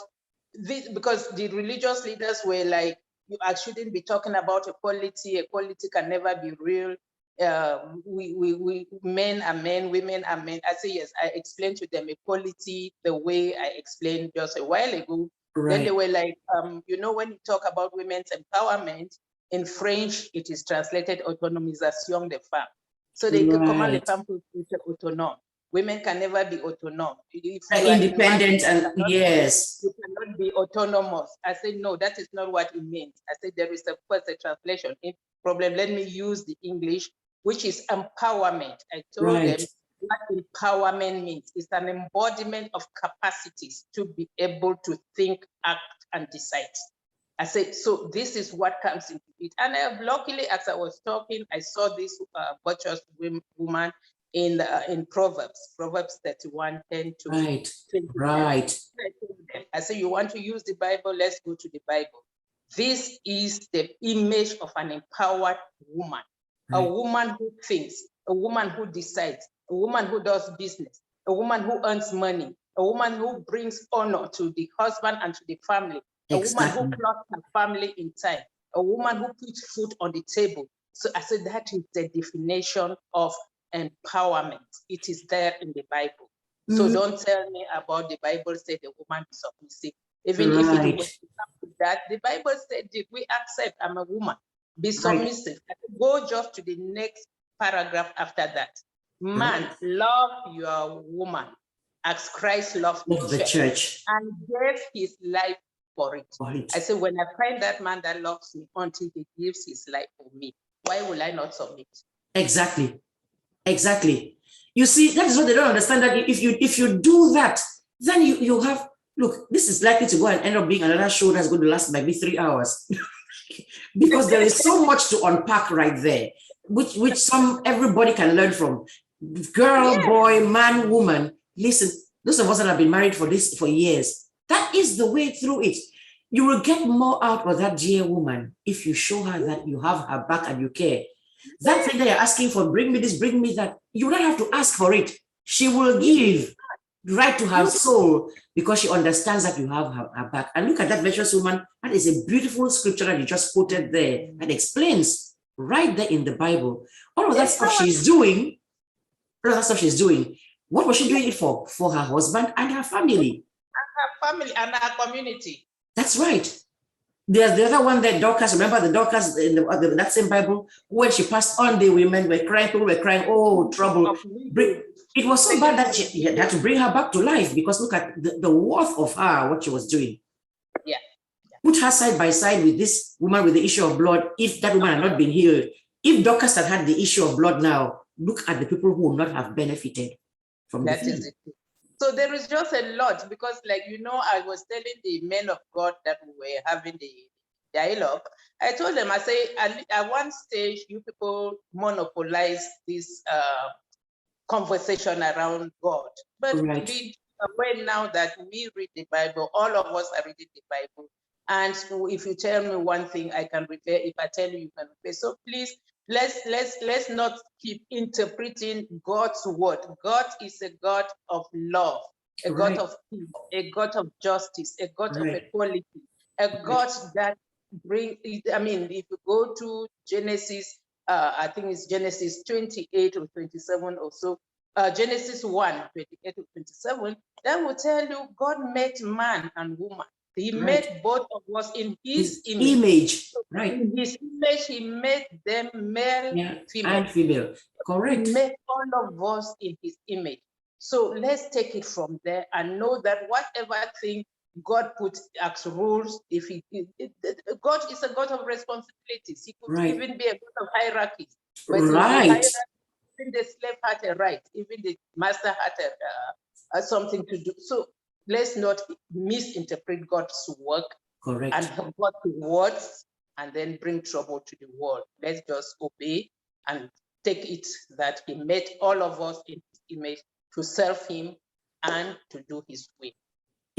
[SPEAKER 2] this, because the religious leaders were like, you shouldn't be talking about equality. Equality can never be real. Men are men, women are men. I say, yes, I explained to them equality the way I explained just a while ago. Then they were like, when you talk about women's empowerment, in French, it is translated autonomisation des femmes. So they could command the femme autonome. Women can never be autonome.
[SPEAKER 1] Independent yes.
[SPEAKER 2] You cannot be autonomous. I said, no, that is not what it means. I said, there is of course a translation problem. Let me use the English, which is empowerment. I told them what empowerment means. It's an embodiment of capacities to be able to think, act, and decide. I said, so this is what comes into it. And luckily, as I was talking, I saw this virtuous woman in Proverbs 31, 10 to
[SPEAKER 1] Right.
[SPEAKER 2] 20.
[SPEAKER 1] Right.
[SPEAKER 2] I said, you want to use the Bible? Let's go to the Bible. This is the image of an empowered woman,
[SPEAKER 1] Right.
[SPEAKER 2] a woman who thinks, a woman who decides, a woman who does business, a woman who earns money, a woman who brings honor to the husband and to the family, a woman who clothes her family in time, a woman who puts food on the table. So I said that is the definition of empowerment. It is there in the Bible. So don't tell me about the Bible said the woman is submissive. Even if it was that, the Bible said, did we accept I'm a woman? Be submissive. Go just to the next paragraph after that. Man, love your woman as Christ loved the church and gave his life for it. I say, when I find that man that loves me until he gives his life for me, why will I not submit?
[SPEAKER 1] Exactly. Exactly. You see, that is what they don't understand, that if you do that, then you have, look, this is likely to go and end up being another show that's going to last maybe 3 hours. Because there is so much to unpack right there, which everybody can learn from. Girl, boy, man, woman. Listen, those of us that have been married for years, that is the way through it. You will get more out of that dear woman if you show her that you have her back and you care. That thing that you're asking for, bring me this, bring me that, you don't have to ask for it. She will give right to her soul because she understands that you have her back. And look at that virtuous woman. That is a beautiful scripture that you just quoted there that explains right there in the Bible. All of that stuff she's doing, what was she doing it for? For her husband and her family.
[SPEAKER 2] And her family and her community.
[SPEAKER 1] That's right. There's the other one that Dorcas, remember the Dorcas in that same Bible, when she passed on, the women were crying, people were crying, oh, trouble. It was so bad that she had to bring her back to life, because look at the worth of her, what she was doing.
[SPEAKER 2] Yeah.
[SPEAKER 1] Put her side by side with this woman with the issue of blood. If that woman had not been healed, if Dorcas had the issue of blood now, look at the people who would not have benefited from that. That is it.
[SPEAKER 2] So there is just a lot, because I was telling the men of God that we were having the dialogue. I told them, I say, at one stage, you people monopolize this conversation around God. But be aware now that we read the Bible, all of us are reading the Bible. And if you tell me one thing, I can repair. If I tell you, you can repair. So please, let's not keep interpreting God's word. God is a God of love, a God of peace, a God of justice, a God of equality, a God that brings. I mean, if you go to Genesis, I think it's Genesis 28 or 27 or so. Genesis 1, 28 to 27. That will tell you God made man and woman. He made both of us in his image.
[SPEAKER 1] Right.
[SPEAKER 2] In his image, he made them male, female.
[SPEAKER 1] And female. Correct.
[SPEAKER 2] He made all of us in his image. So let's take it from there and know that whatever thing God put as rules, God is a God of responsibilities. He could even be a God of hierarchies. But even the slave had a right, even the master had something to do. So let's not misinterpret God's work and God's words and then bring trouble to the world. Let's just obey and take it that he made all of us in his image to serve him and to do his will.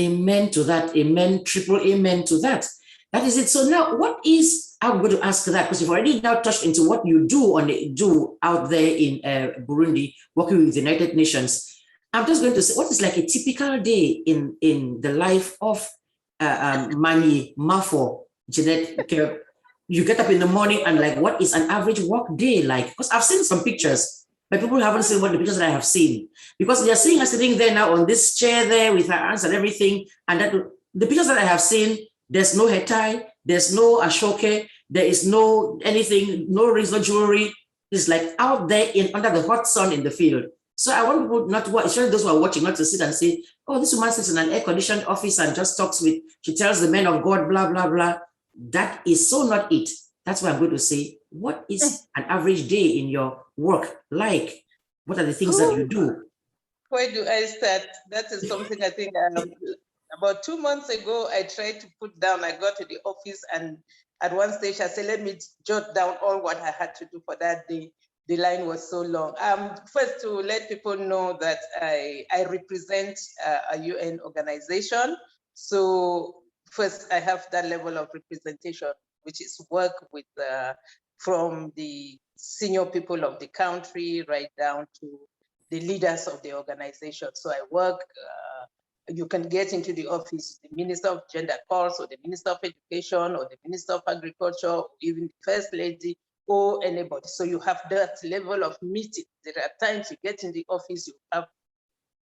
[SPEAKER 1] Amen to that. Amen. Triple amen to that. That is it. So now what is, I'm going to ask that, because you've already now touched into what you do out there in Burundi, working with the United Nations. I'm just going to say, what is like a typical day in the life of Mani Mafo, Jennet Kem? You get up in the morning and like, what is an average work day like? Because I've seen some pictures, but people haven't seen what the pictures that I have seen. Because they're seeing her sitting there now on this chair there with her hands and everything. And that the pictures that I have seen, there's no hair tie, there's no ashoke, there is no anything, no rings, no jewelry. It's like out there under the hot sun in the field. So I want people not to watch, especially those who are watching, not to sit and say, oh, this woman sits in an air-conditioned office and just talks with, she tells the men of God, blah, blah, blah. That is so not it. That's why I'm going to say, what is an average day in your work like? What are the things that you do?
[SPEAKER 2] Where do I start? That is something I think About 2 months ago, I tried to put down, I got to the office, and at one stage I said, let me jot down all what I had to do for that day. The line was so long. First, to let people know that I represent a UN organization. So first, I have that level of representation, which is work with from the senior people of the country right down to the leaders of the organization. So I work, you can get into the office, the Minister of Gender calls, or the Minister of Education, or the Minister of Agriculture, or even the First Lady, or anybody. So you have that level of meeting. There are times you get in the office, you have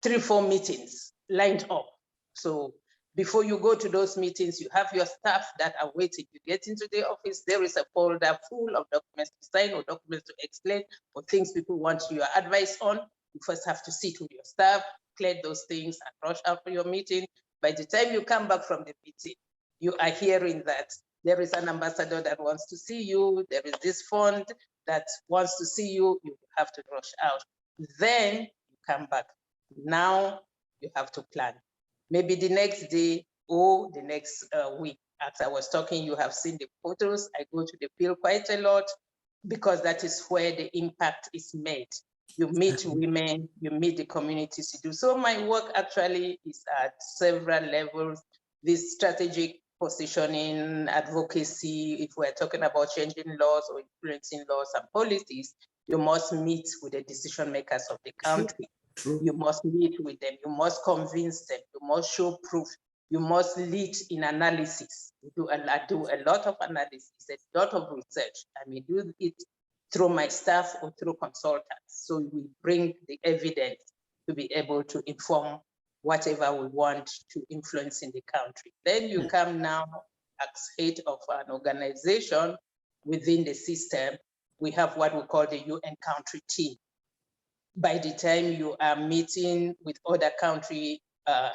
[SPEAKER 2] 3 or 4 meetings lined up. So before you go to those meetings, you have your staff that are waiting. You get into the office, there is a folder full of documents to sign or documents to explain or things people want your advice on. You first have to sit with your staff, clear those things, and rush out for your meeting. By the time you come back from the meeting, you are hearing that there is an ambassador that wants to see you, there is this fund that wants to see you, you have to rush out. Then you come back. Now you have to plan. Maybe the next day or the next week. As I was talking, you have seen the photos. I go to the field quite a lot because that is where the impact is made. You meet women, you meet the communities you do. So my work actually is at several levels. This strategic positioning, advocacy, if we're talking about changing laws or influencing laws and policies, you must meet with the decision makers of the country.
[SPEAKER 1] True.
[SPEAKER 2] You must meet with them, you must convince them, you must show proof, you must lead in analysis. I do a lot of analysis, a lot of research. I may do it through my staff or through consultants. So we bring the evidence to be able to inform whatever we want to influence in the country. Then you come now as head of an organization within the system. We have what we call the UN country team. By the time you are meeting with other country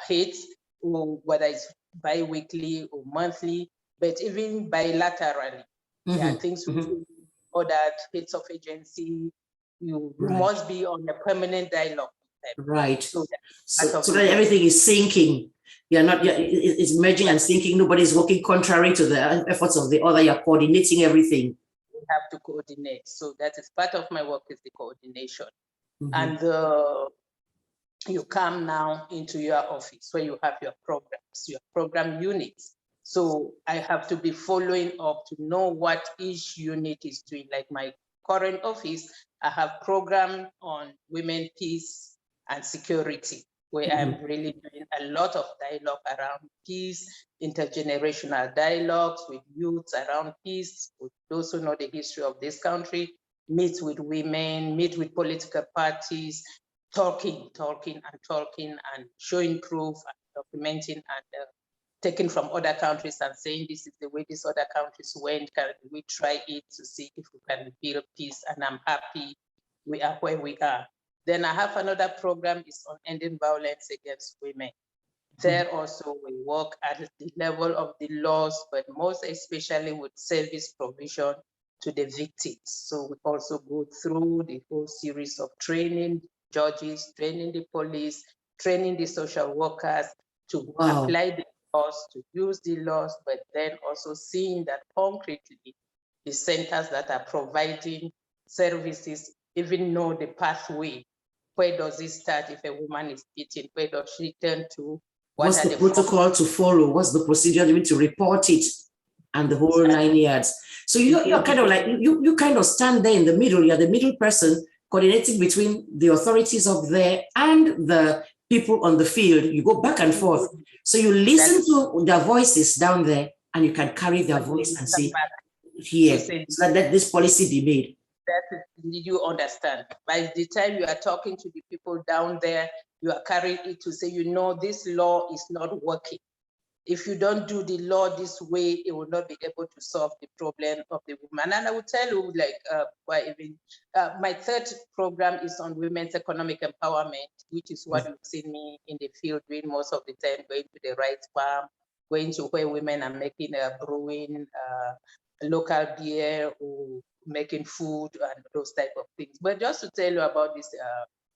[SPEAKER 2] heads, or whether it's bi-weekly or monthly, but even bilaterally, there are things with other heads of agency, you must be on a permanent dialogue with them.
[SPEAKER 1] Right.
[SPEAKER 2] So
[SPEAKER 1] that everything is syncing. You're not, it's merging and syncing. Nobody's working contrary to the efforts of the other. You're coordinating everything.
[SPEAKER 2] We have to coordinate. So that is part of my work, is the coordination. And you come now into your office where you have your programs, your program units. So I have to be following up to know what each unit is doing. Like my current office, I have program on women, peace, and security, where I'm really doing a lot of dialogue around peace, intergenerational dialogues with youths around peace, with those who know the history of this country, meet with women, meet with political parties, talking and showing proof and documenting and taking from other countries and saying this is the way these other countries went. Can we try it to see if we can build peace? And I'm happy we are where we are. Then I have another program is on ending violence against women. There also we work at the level of the laws, but most especially with service provision to the victims. So we also go through the whole series of training judges, training the police, training the social workers to apply the laws, to use the laws, but then also seeing that concretely the centers that are providing services even know the pathway. Where does it start if a woman is beaten? Where does she turn to?
[SPEAKER 1] What's the protocol to follow? What's the procedure to report it? And the whole 9 yards. So you're kind of like, you kind of stand there in the middle. You're the middle person coordinating between the authorities up there and the people on the field. You go back and forth. So you listen to their voices down there and you can carry their voice and say, here, so let this policy be made.
[SPEAKER 2] That is, you understand. By the time you are talking to the people down there, you are carrying it to say, you know, this law is not working. If you don't do the law this way, it will not be able to solve the problem of the woman. And I will tell you, like, my third program is on women's economic empowerment, which is what you've seen me in the field doing most of the time, going to the rice farm, going to where women are making brewing local beer or making food and those type of things. But just to tell you about this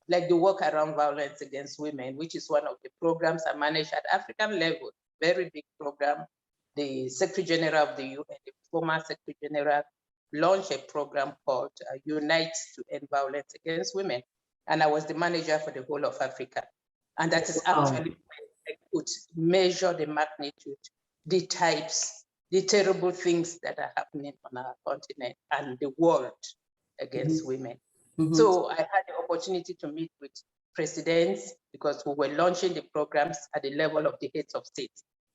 [SPEAKER 2] like the work around violence against women, which is one of the programs I manage at African level, very big program. The Secretary General of the UN, the former Secretary General, launched a program called Unite to End Violence Against Women. And I was the manager for the whole of Africa. And that is actually when I could measure the magnitude, the types, the terrible things that are happening on our continent and the world against women. So I had the opportunity to meet with presidents because we were launching the programs at the level of the heads of state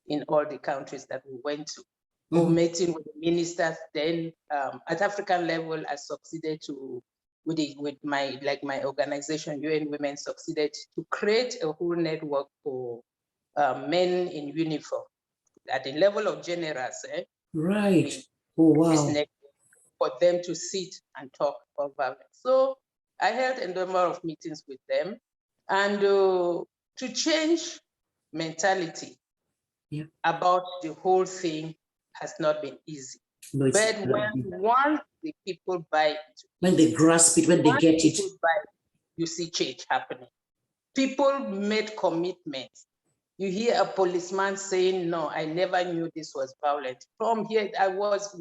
[SPEAKER 2] in all the countries that we went to. Or meeting with the ministers. Then at African level, I succeeded to, with my organization, UN Women, succeeded to create a whole network for men in uniform at the level of generals.
[SPEAKER 1] Right. Oh, wow.
[SPEAKER 2] This network for them to sit and talk about violence. So I held a number of meetings with them, and to change mentality about the whole thing has not been easy.
[SPEAKER 1] No,
[SPEAKER 2] but once the people buy it,
[SPEAKER 1] when they grasp it, when they get it,
[SPEAKER 2] you see change happening. People made commitments. You hear a policeman saying, no, I never knew this was violent. From here, I was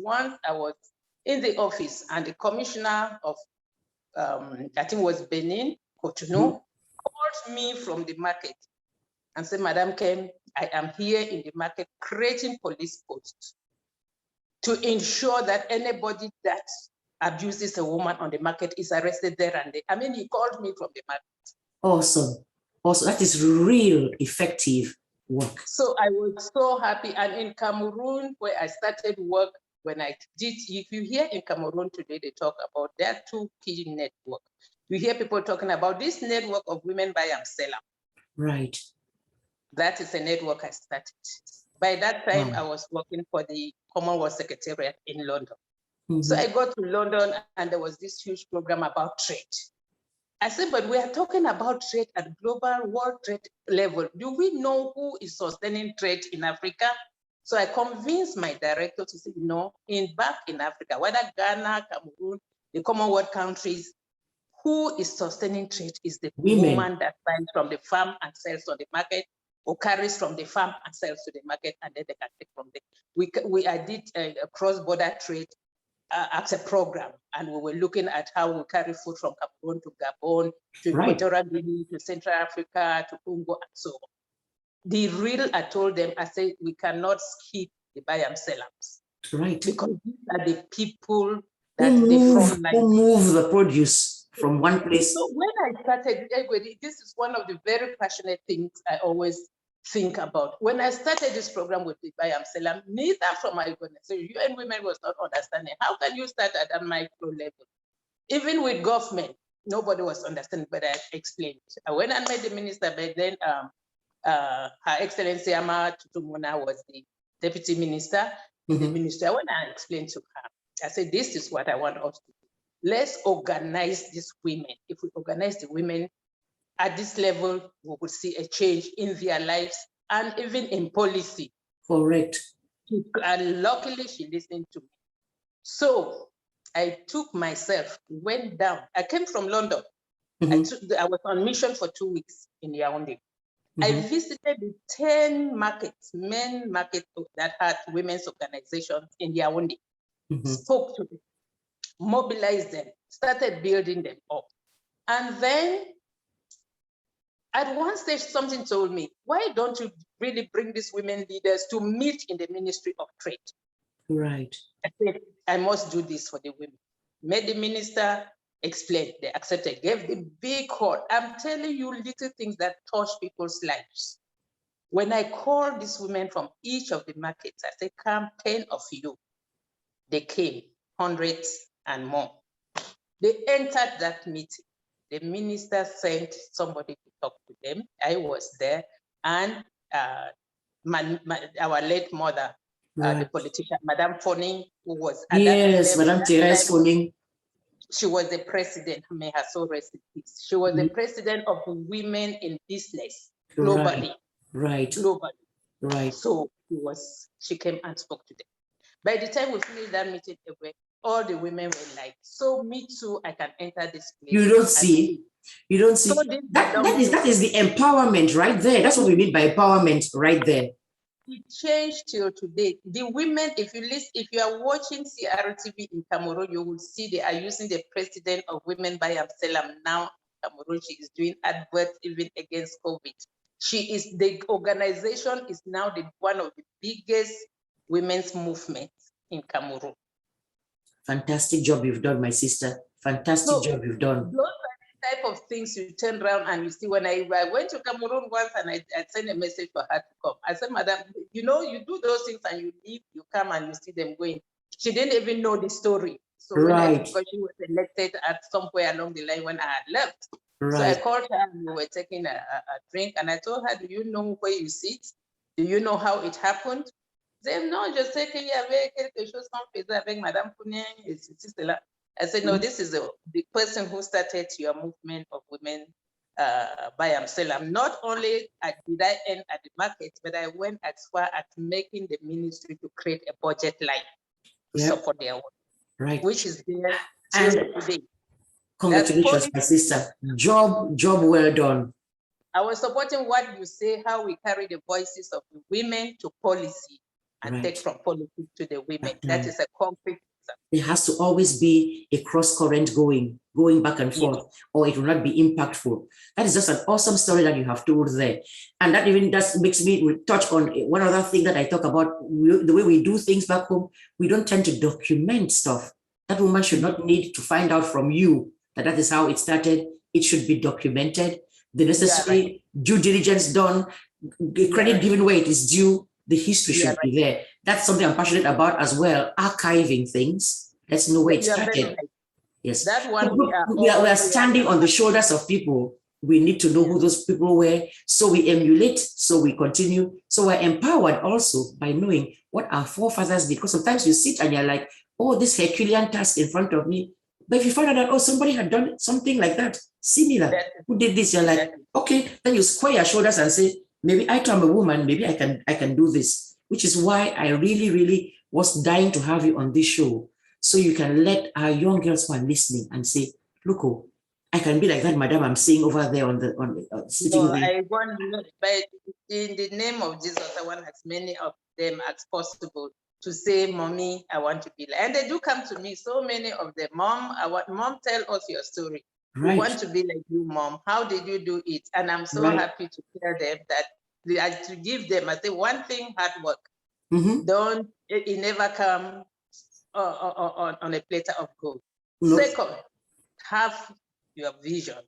[SPEAKER 2] in the office, and the commissioner of, I think it was Benin, Cotonou, called me from the market and said, Madam Kem, I am here in the market creating police posts to ensure that anybody that abuses a woman on the market is arrested there and there. I mean, he called me from the market.
[SPEAKER 1] Awesome. Also, that is real effective work.
[SPEAKER 2] So I was so happy. And in Cameroon, where I started work, when I did, if you hear in Cameroon today, they talk about their two key network. You hear people talking about this network of women by themselves.
[SPEAKER 1] Right.
[SPEAKER 2] That is a network I started. By that time, I was working for the Commonwealth Secretariat in London. So I got to London, and there was this huge program about trade. I said, but we are talking about trade at global world trade level. Do we know who is sustaining trade in Africa? So I convinced my director to say, no, back in Africa, whether Ghana, Cameroon, the Commonwealth countries, who is sustaining trade is the woman that buys from the farm and sells on the market, or carries from the farm and sells to the market, and then they can take from there. I did a cross-border trade as a program, and we were looking at how we carry food from Cameroon to Gabon, to Equatorial Guinea, to Central Africa, to Congo, and so on. I told them, I said, we cannot skip the buy and sellers.
[SPEAKER 1] Right.
[SPEAKER 2] Because these are the people that
[SPEAKER 1] who move the produce from one place.
[SPEAKER 2] So when I started, this is one of the very passionate things I always think about. When I started this program with the buy and seller, neither from my organization, UN Women was not understanding. How can you start at a micro level? Even with government, nobody was understanding, but I explained. I went and met the minister, but then Her Excellency Ama Tutumuna was the deputy minister. The minister, when I explained to her, I said, this is what I want us to do. Let's organize these women. If we organize the women at this level, we will see a change in their lives and even in policy.
[SPEAKER 1] Correct.
[SPEAKER 2] And luckily, she listened to me. So I took myself, went down. I came from London. I was on mission for 2 weeks in Yaoundé. I visited the 10 markets, men markets that had women's organizations in Yaoundé. Spoke to them, mobilized them, started building them up. And then at one stage, something told me, why don't you really bring these women leaders to meet in the Ministry of Trade?
[SPEAKER 1] Right.
[SPEAKER 2] I said, I must do this for the women. Met the minister, explained, they accepted, gave the big call. I'm telling you little things that touch people's lives. When I called these women from each of the markets, I said, come 10 of you. They came, hundreds and more. They entered that meeting. The minister sent somebody to talk to them. I was there, and our late mother, the politician, Madame Foning, who was at
[SPEAKER 1] Madame Thérèse Foning.
[SPEAKER 2] She was the president, may her soul rest in peace. She was the president of Women in Business globally. Globally. So she came and spoke to them. By the time we finished that meeting, all the women were like, so me too, I can enter this place.
[SPEAKER 1] You don't see. You don't see
[SPEAKER 2] So this
[SPEAKER 1] that is the empowerment right there. That's what we mean by empowerment right there.
[SPEAKER 2] It changed till today. The women, if you are watching CRTV in Cameroon, you will see they are using the president of Women by Amsterdam now. Cameroon, she is doing adverts even against COVID. The organization is now one of the biggest women's movements in Cameroon.
[SPEAKER 1] Fantastic job you've done, my sister. Fantastic job you've done.
[SPEAKER 2] Those are the type of things you turn around and you see. When I went to Cameroon once and I sent a message for her to come. I said, Madam, you do those things and you leave, you come and you see them going. She didn't even know the story. So
[SPEAKER 1] right.
[SPEAKER 2] because she was elected at somewhere along the line when I had left.
[SPEAKER 1] Right.
[SPEAKER 2] So I called her and we were taking a drink and I told her, do you know where you sit? Do you know how it happened? They no, je sais qu'il y avait quelque chose qu'on faisait avec Madame Pounin, et ceci, cela. I said, no, this is the person who started your movement of women by Amsterdam. Not only did I end at the market, but I went as far as making the ministry to create a budget line to support their work,
[SPEAKER 1] right.
[SPEAKER 2] Which is there till today.
[SPEAKER 1] Congratulations, my sister. Job well done.
[SPEAKER 2] I was supporting what you say, how we carry the voices of the women to policy and take from politics to the women. That is a concrete.
[SPEAKER 1] There has to always be a cross current going back and forth, or it will not be impactful. That is just an awesome story that you have told there. And that even just makes me touch on one other thing that I talk about, the way we do things back home. We don't tend to document stuff. That woman should not need to find out from you that is how it started. It should be documented. The necessary due diligence done, the credit given where it is due, the history should be there. That's something I'm passionate about as well, archiving things. Let's know where it started. Yes. That one we are standing on the shoulders of people. We need to know who those people were, so we emulate, so we continue. So we're empowered also by knowing what our forefathers did. Because sometimes you sit and you're like, oh, this Herculean task in front of me. But if you find out that, oh, somebody had done something like that, similar, who did this, you're like, okay, then you square your shoulders and say, maybe I too am a woman, maybe I can do this, which is why I really, really was dying to have you on this show. So you can let our young girls who are listening and say, look, oh, I can be like that madam I'm seeing over there on the sitting there.
[SPEAKER 2] I want, but in the name of Jesus, I want as many of them as possible to say, mommy, I want to be like, and they do come to me, so many of them, mom, mom, tell us your story. Right. We want to be like you, mom. How did you do it? And I'm so happy to tell them that to give them, I say one thing, hard work. It never come on a platter of gold. No. Second, have your vision,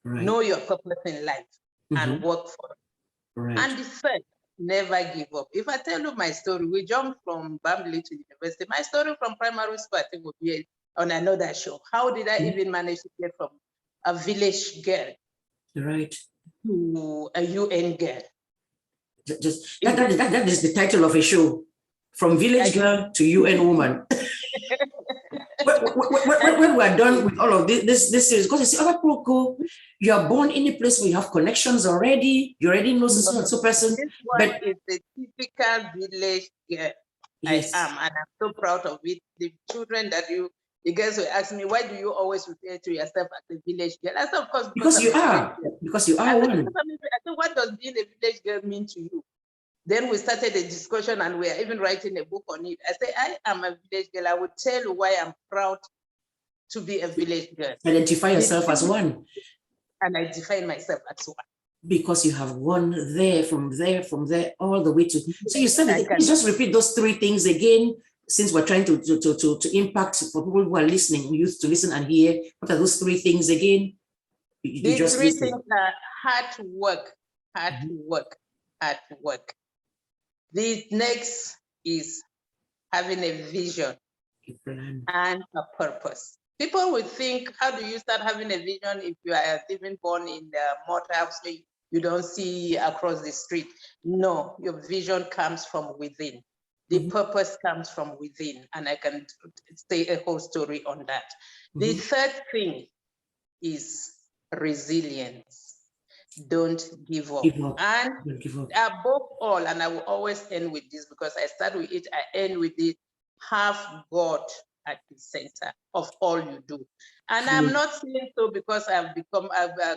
[SPEAKER 2] know your purpose in life, and work for it. Right. And the third, never give up. If I tell you my story, we jumped from Bodily to university. My story from primary school, I think, would be on another show. How did I even manage to get from a village girl to a UN girl?
[SPEAKER 1] That is the title of a show. From village girl to UN woman. when we are done with all of this series, because you see, other people, you are born in a place where you have connections already, you already know so person.
[SPEAKER 2] This one is the typical village girl. Yes. I am, and I'm so proud of it. The children that you guys will ask me, why do you always refer to yourself as a village girl? I said, of course,
[SPEAKER 1] because you are one.
[SPEAKER 2] I said, what does being a village girl mean to you? Then we started a discussion and we are even writing a book on it. I say, I am a village girl. I will tell you why I'm proud to be a village girl.
[SPEAKER 1] Identify yourself as one.
[SPEAKER 2] And I define myself as one.
[SPEAKER 1] Because you have gone from there, all the way to. So you said, please just repeat those three things again, since we're trying to impact for people who are listening, youth to listen and hear. What are those three things again?
[SPEAKER 2] These three things are hard work. The next is having a vision and a purpose. People will think, how do you start having a vision if you are even born in the mud house, you don't see across the street? No, your vision comes from within. The purpose comes from within, and I can say a whole story on that. The third thing is resilience. Don't give up. And above all, and I will always end with this because I start with it, I end with it, have God at the center of all you do. And I'm not saying so because I've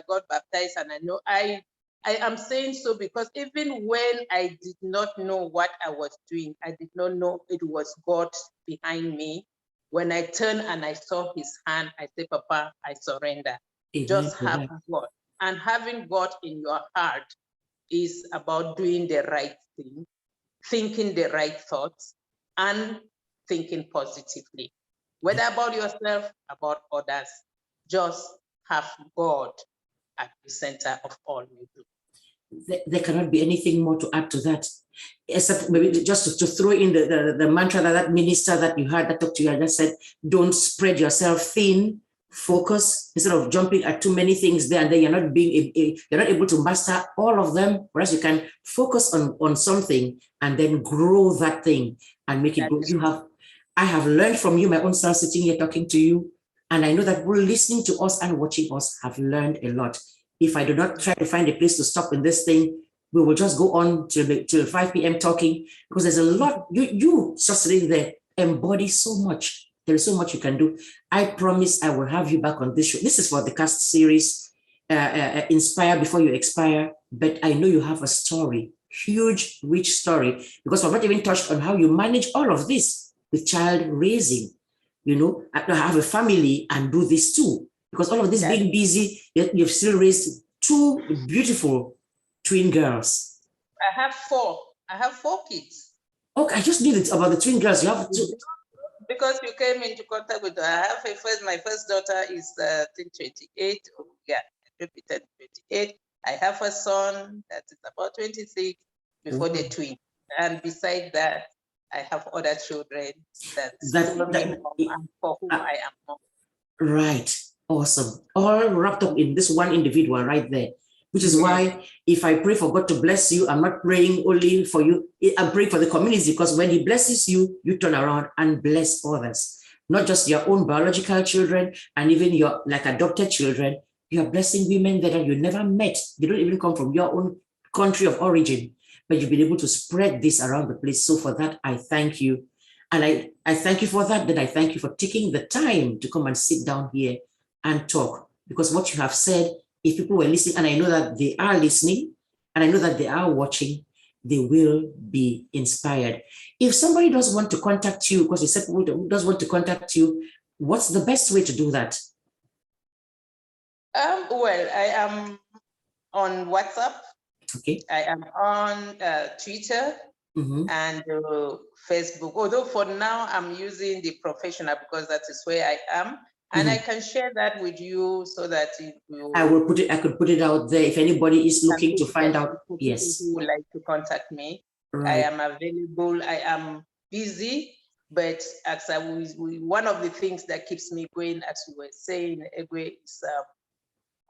[SPEAKER 2] got baptized, and I know I am saying so because even when I did not know what I was doing, I did not know it was God behind me. When I turned and I saw his hand, I said, Papa, I surrender.
[SPEAKER 1] Amen.
[SPEAKER 2] Just have God. And having God in your heart is about doing the right thing, thinking the right thoughts, and thinking positively. Whether about yourself, about others, just have God at the center of all you do.
[SPEAKER 1] There cannot be anything more to add to that, except maybe just to throw in the mantra that minister that you heard that talked to you, I just said, don't spread yourself thin, focus, instead of jumping at too many things there, and then you're not able to master all of them, whereas you can focus on something and then grow that thing and make it grow. I have learned from you, my own self, sitting here talking to you, and I know that we're listening to us and watching us have learned a lot. If I do not try to find a place to stop in this thing, we will just go on till 5 p.m. talking, because there's a lot. You just sitting there embody so much. There is so much you can do. I promise I will have you back on this show. This is for the cast series, Inspire Before You Expire. But I know you have a story, huge, rich story, because I've not even touched on how you manage all of this with child raising. You know, I have a family and do this too. Because all of this being busy, you've still raised 2 beautiful twin girls.
[SPEAKER 2] I have 4. I have 4 kids.
[SPEAKER 1] Okay, I just knew it about the twin girls. You have 2.
[SPEAKER 2] Because you came into contact with, my first daughter is 28. Yeah, 28. I have a son that is about 26 before the twin. And beside that, I have other children for whom I am not.
[SPEAKER 1] Right. Awesome. All wrapped up in this one individual right there, which is why if I pray for God to bless you, I'm not praying only for you. I'm praying for the community, because when he blesses you, you turn around and bless others, not just your own biological children and even your adopted children. You are blessing women that you never met. They don't even come from your own country of origin, but you've been able to spread this around the place. So for that, I thank you. And I thank you for that. Then I thank you for taking the time to come and sit down here and talk, because what you have said, if people were listening, and I know that they are listening, and I know that they are watching, they will be inspired. If somebody does want to contact you, because you said people does want to contact you, what's the best way to do that?
[SPEAKER 2] Well, I am on WhatsApp. Okay. I am on Twitter and Facebook. Although for now I'm using the professional, because that is where I am. And I can share that with you so that
[SPEAKER 1] I could put it out there if anybody is looking to find out. Yes.
[SPEAKER 2] Who would like to contact me. Right. I am available. I am busy, but as one of the things that keeps me going, as you were saying, EGBE, is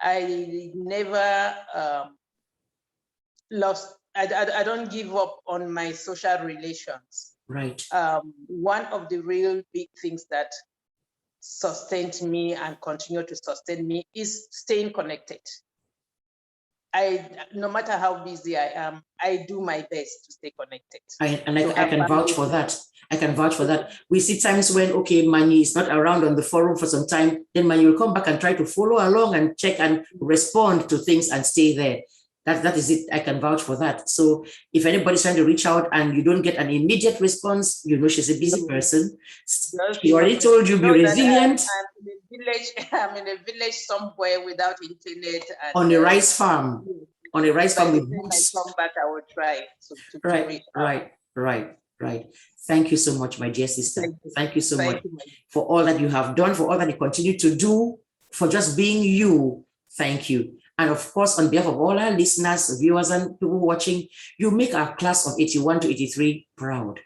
[SPEAKER 2] I never lost. I don't give up on my social relations.
[SPEAKER 1] Right.
[SPEAKER 2] One of the real big things that sustained me and continue to sustain me is staying connected. No matter how busy I am, I do my best to stay connected.
[SPEAKER 1] I can vouch for that. I can vouch for that. We see times when, okay, Mani is not around on the forum for some time, then Mani will come back and try to follow along and check and respond to things and stay there. That is it. I can vouch for that. So if anybody's trying to reach out and you don't get an immediate response, you know she's a busy person. She already told you, be resilient.
[SPEAKER 2] I'm in a village somewhere without internet. And,
[SPEAKER 1] on a rice farm. On a rice farm with
[SPEAKER 2] books. When I come back, I will try.
[SPEAKER 1] Right. Thank you so much, my dear sister. Thank you so much for all that you have done, for all that you continue to do, for just being you. Thank you. And of course, on behalf of all our listeners, viewers, and people watching, you make our class of 81 to 83 proud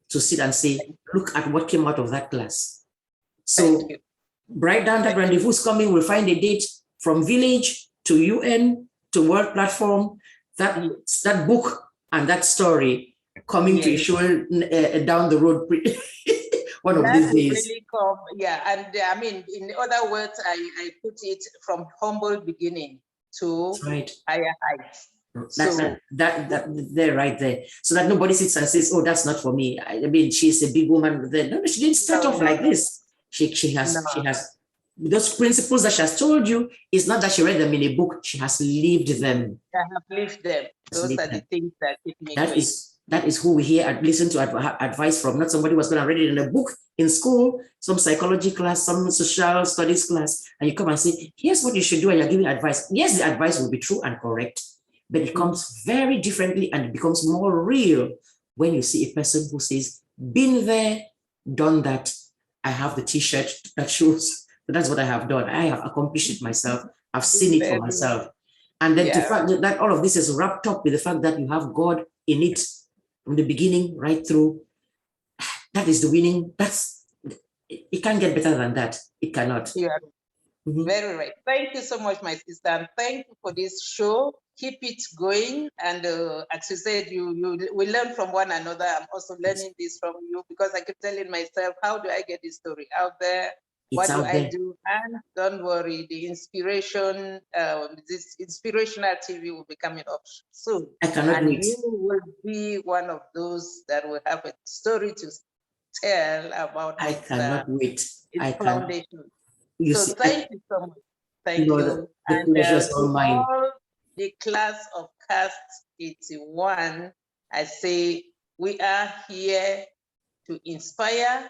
[SPEAKER 1] to sit and say, look at what came out of that class. So write down that rendezvous is coming. We'll find a date from village to UN to World Platform. That book and that story coming to show down the road one of these days.
[SPEAKER 2] Really and I mean, in other words, I put it from humble beginning to higher heights.
[SPEAKER 1] They're right there. So that nobody sits and says, oh, that's not for me. I mean, she's a big woman. No, she didn't start off like this. She has those principles that she has told you. It's not that she read them in a book. She has lived them.
[SPEAKER 2] I have lived them. Those are the things that keep me going.
[SPEAKER 1] That is who we hear and listen to advice from, not somebody who was going to read it in a book in school, some psychology class, some social studies class, and you come and say, here's what you should do, and you're giving advice. Yes, the advice will be true and correct, but it comes very differently and it becomes more real when you see a person who says, been there, done that. I have the t-shirt that shows that that's what I have done. I have accomplished it myself. I've seen it for myself. And then the fact that all of this is wrapped up with the fact that you have God in it from the beginning right through, that is the winning. It can't get better than that. It cannot.
[SPEAKER 2] Yeah. Very right. Thank you so much, my sister. And thank you for this show. Keep it going. And as you said, we learn from one another. I'm also learning this from you, because I keep telling myself, how do I get this story out there? What do I do? And don't worry, the inspiration, this inspirational TV will be coming up soon.
[SPEAKER 1] I cannot wait.
[SPEAKER 2] You will be one of those that will have a story to tell about.
[SPEAKER 1] I cannot wait.
[SPEAKER 2] I foundation.
[SPEAKER 1] So
[SPEAKER 2] thank you so much. Thank you.
[SPEAKER 1] The pleasure is all mine.
[SPEAKER 2] All the class of Cast 81, I say we are here to inspire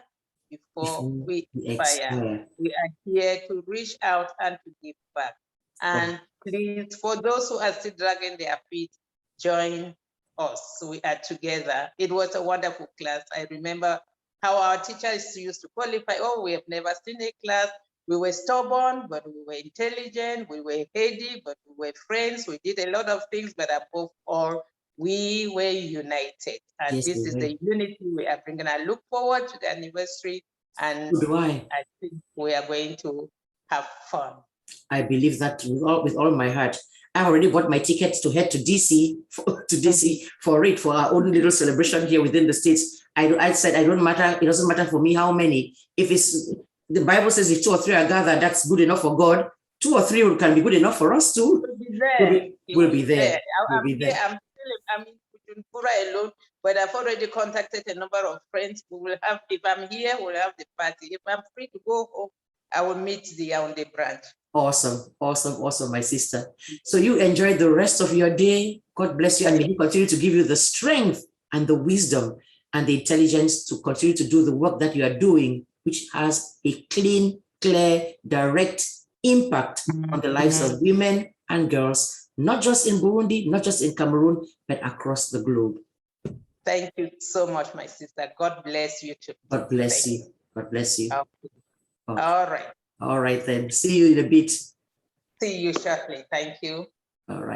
[SPEAKER 2] before we expire. We are here to reach out and to give back. And please, for those who are still dragging their feet, join us. We are together. It was a wonderful class. I remember how our teachers used to qualify. Oh, we have never seen a class. We were stubborn, but we were intelligent. We were heady, but we were friends. We did a lot of things, but above all, we were united. And this is the unity we are bringing. I look forward to the anniversary, and I think we are going to have fun. I believe that with all my heart. I already bought my tickets to head to DC for our own little celebration here within the States. I said, it doesn't matter for me how many. If it's, the Bible says if 2 or 3 are gathered, that's good enough for God. 2 or 3 can be good enough for us too. We'll be there. I'm in Bujumbura alone, but I've already contacted a number of friends who will have, if I'm here, we'll have the party. If I'm free to go home, I will meet on the branch. Awesome, my sister. So you enjoy the rest of your day. God bless you, and may He continue to give you the strength and the wisdom and the intelligence to continue to do the work that you are doing, which has a clean, clear, direct impact on the lives of women and girls, not just in Burundi, not just in Cameroon, but across the globe. Thank you so much, my sister. God bless you too. God bless you. God bless you. Okay. All right. All right then. See you in a bit. See you shortly. Thank you. All right.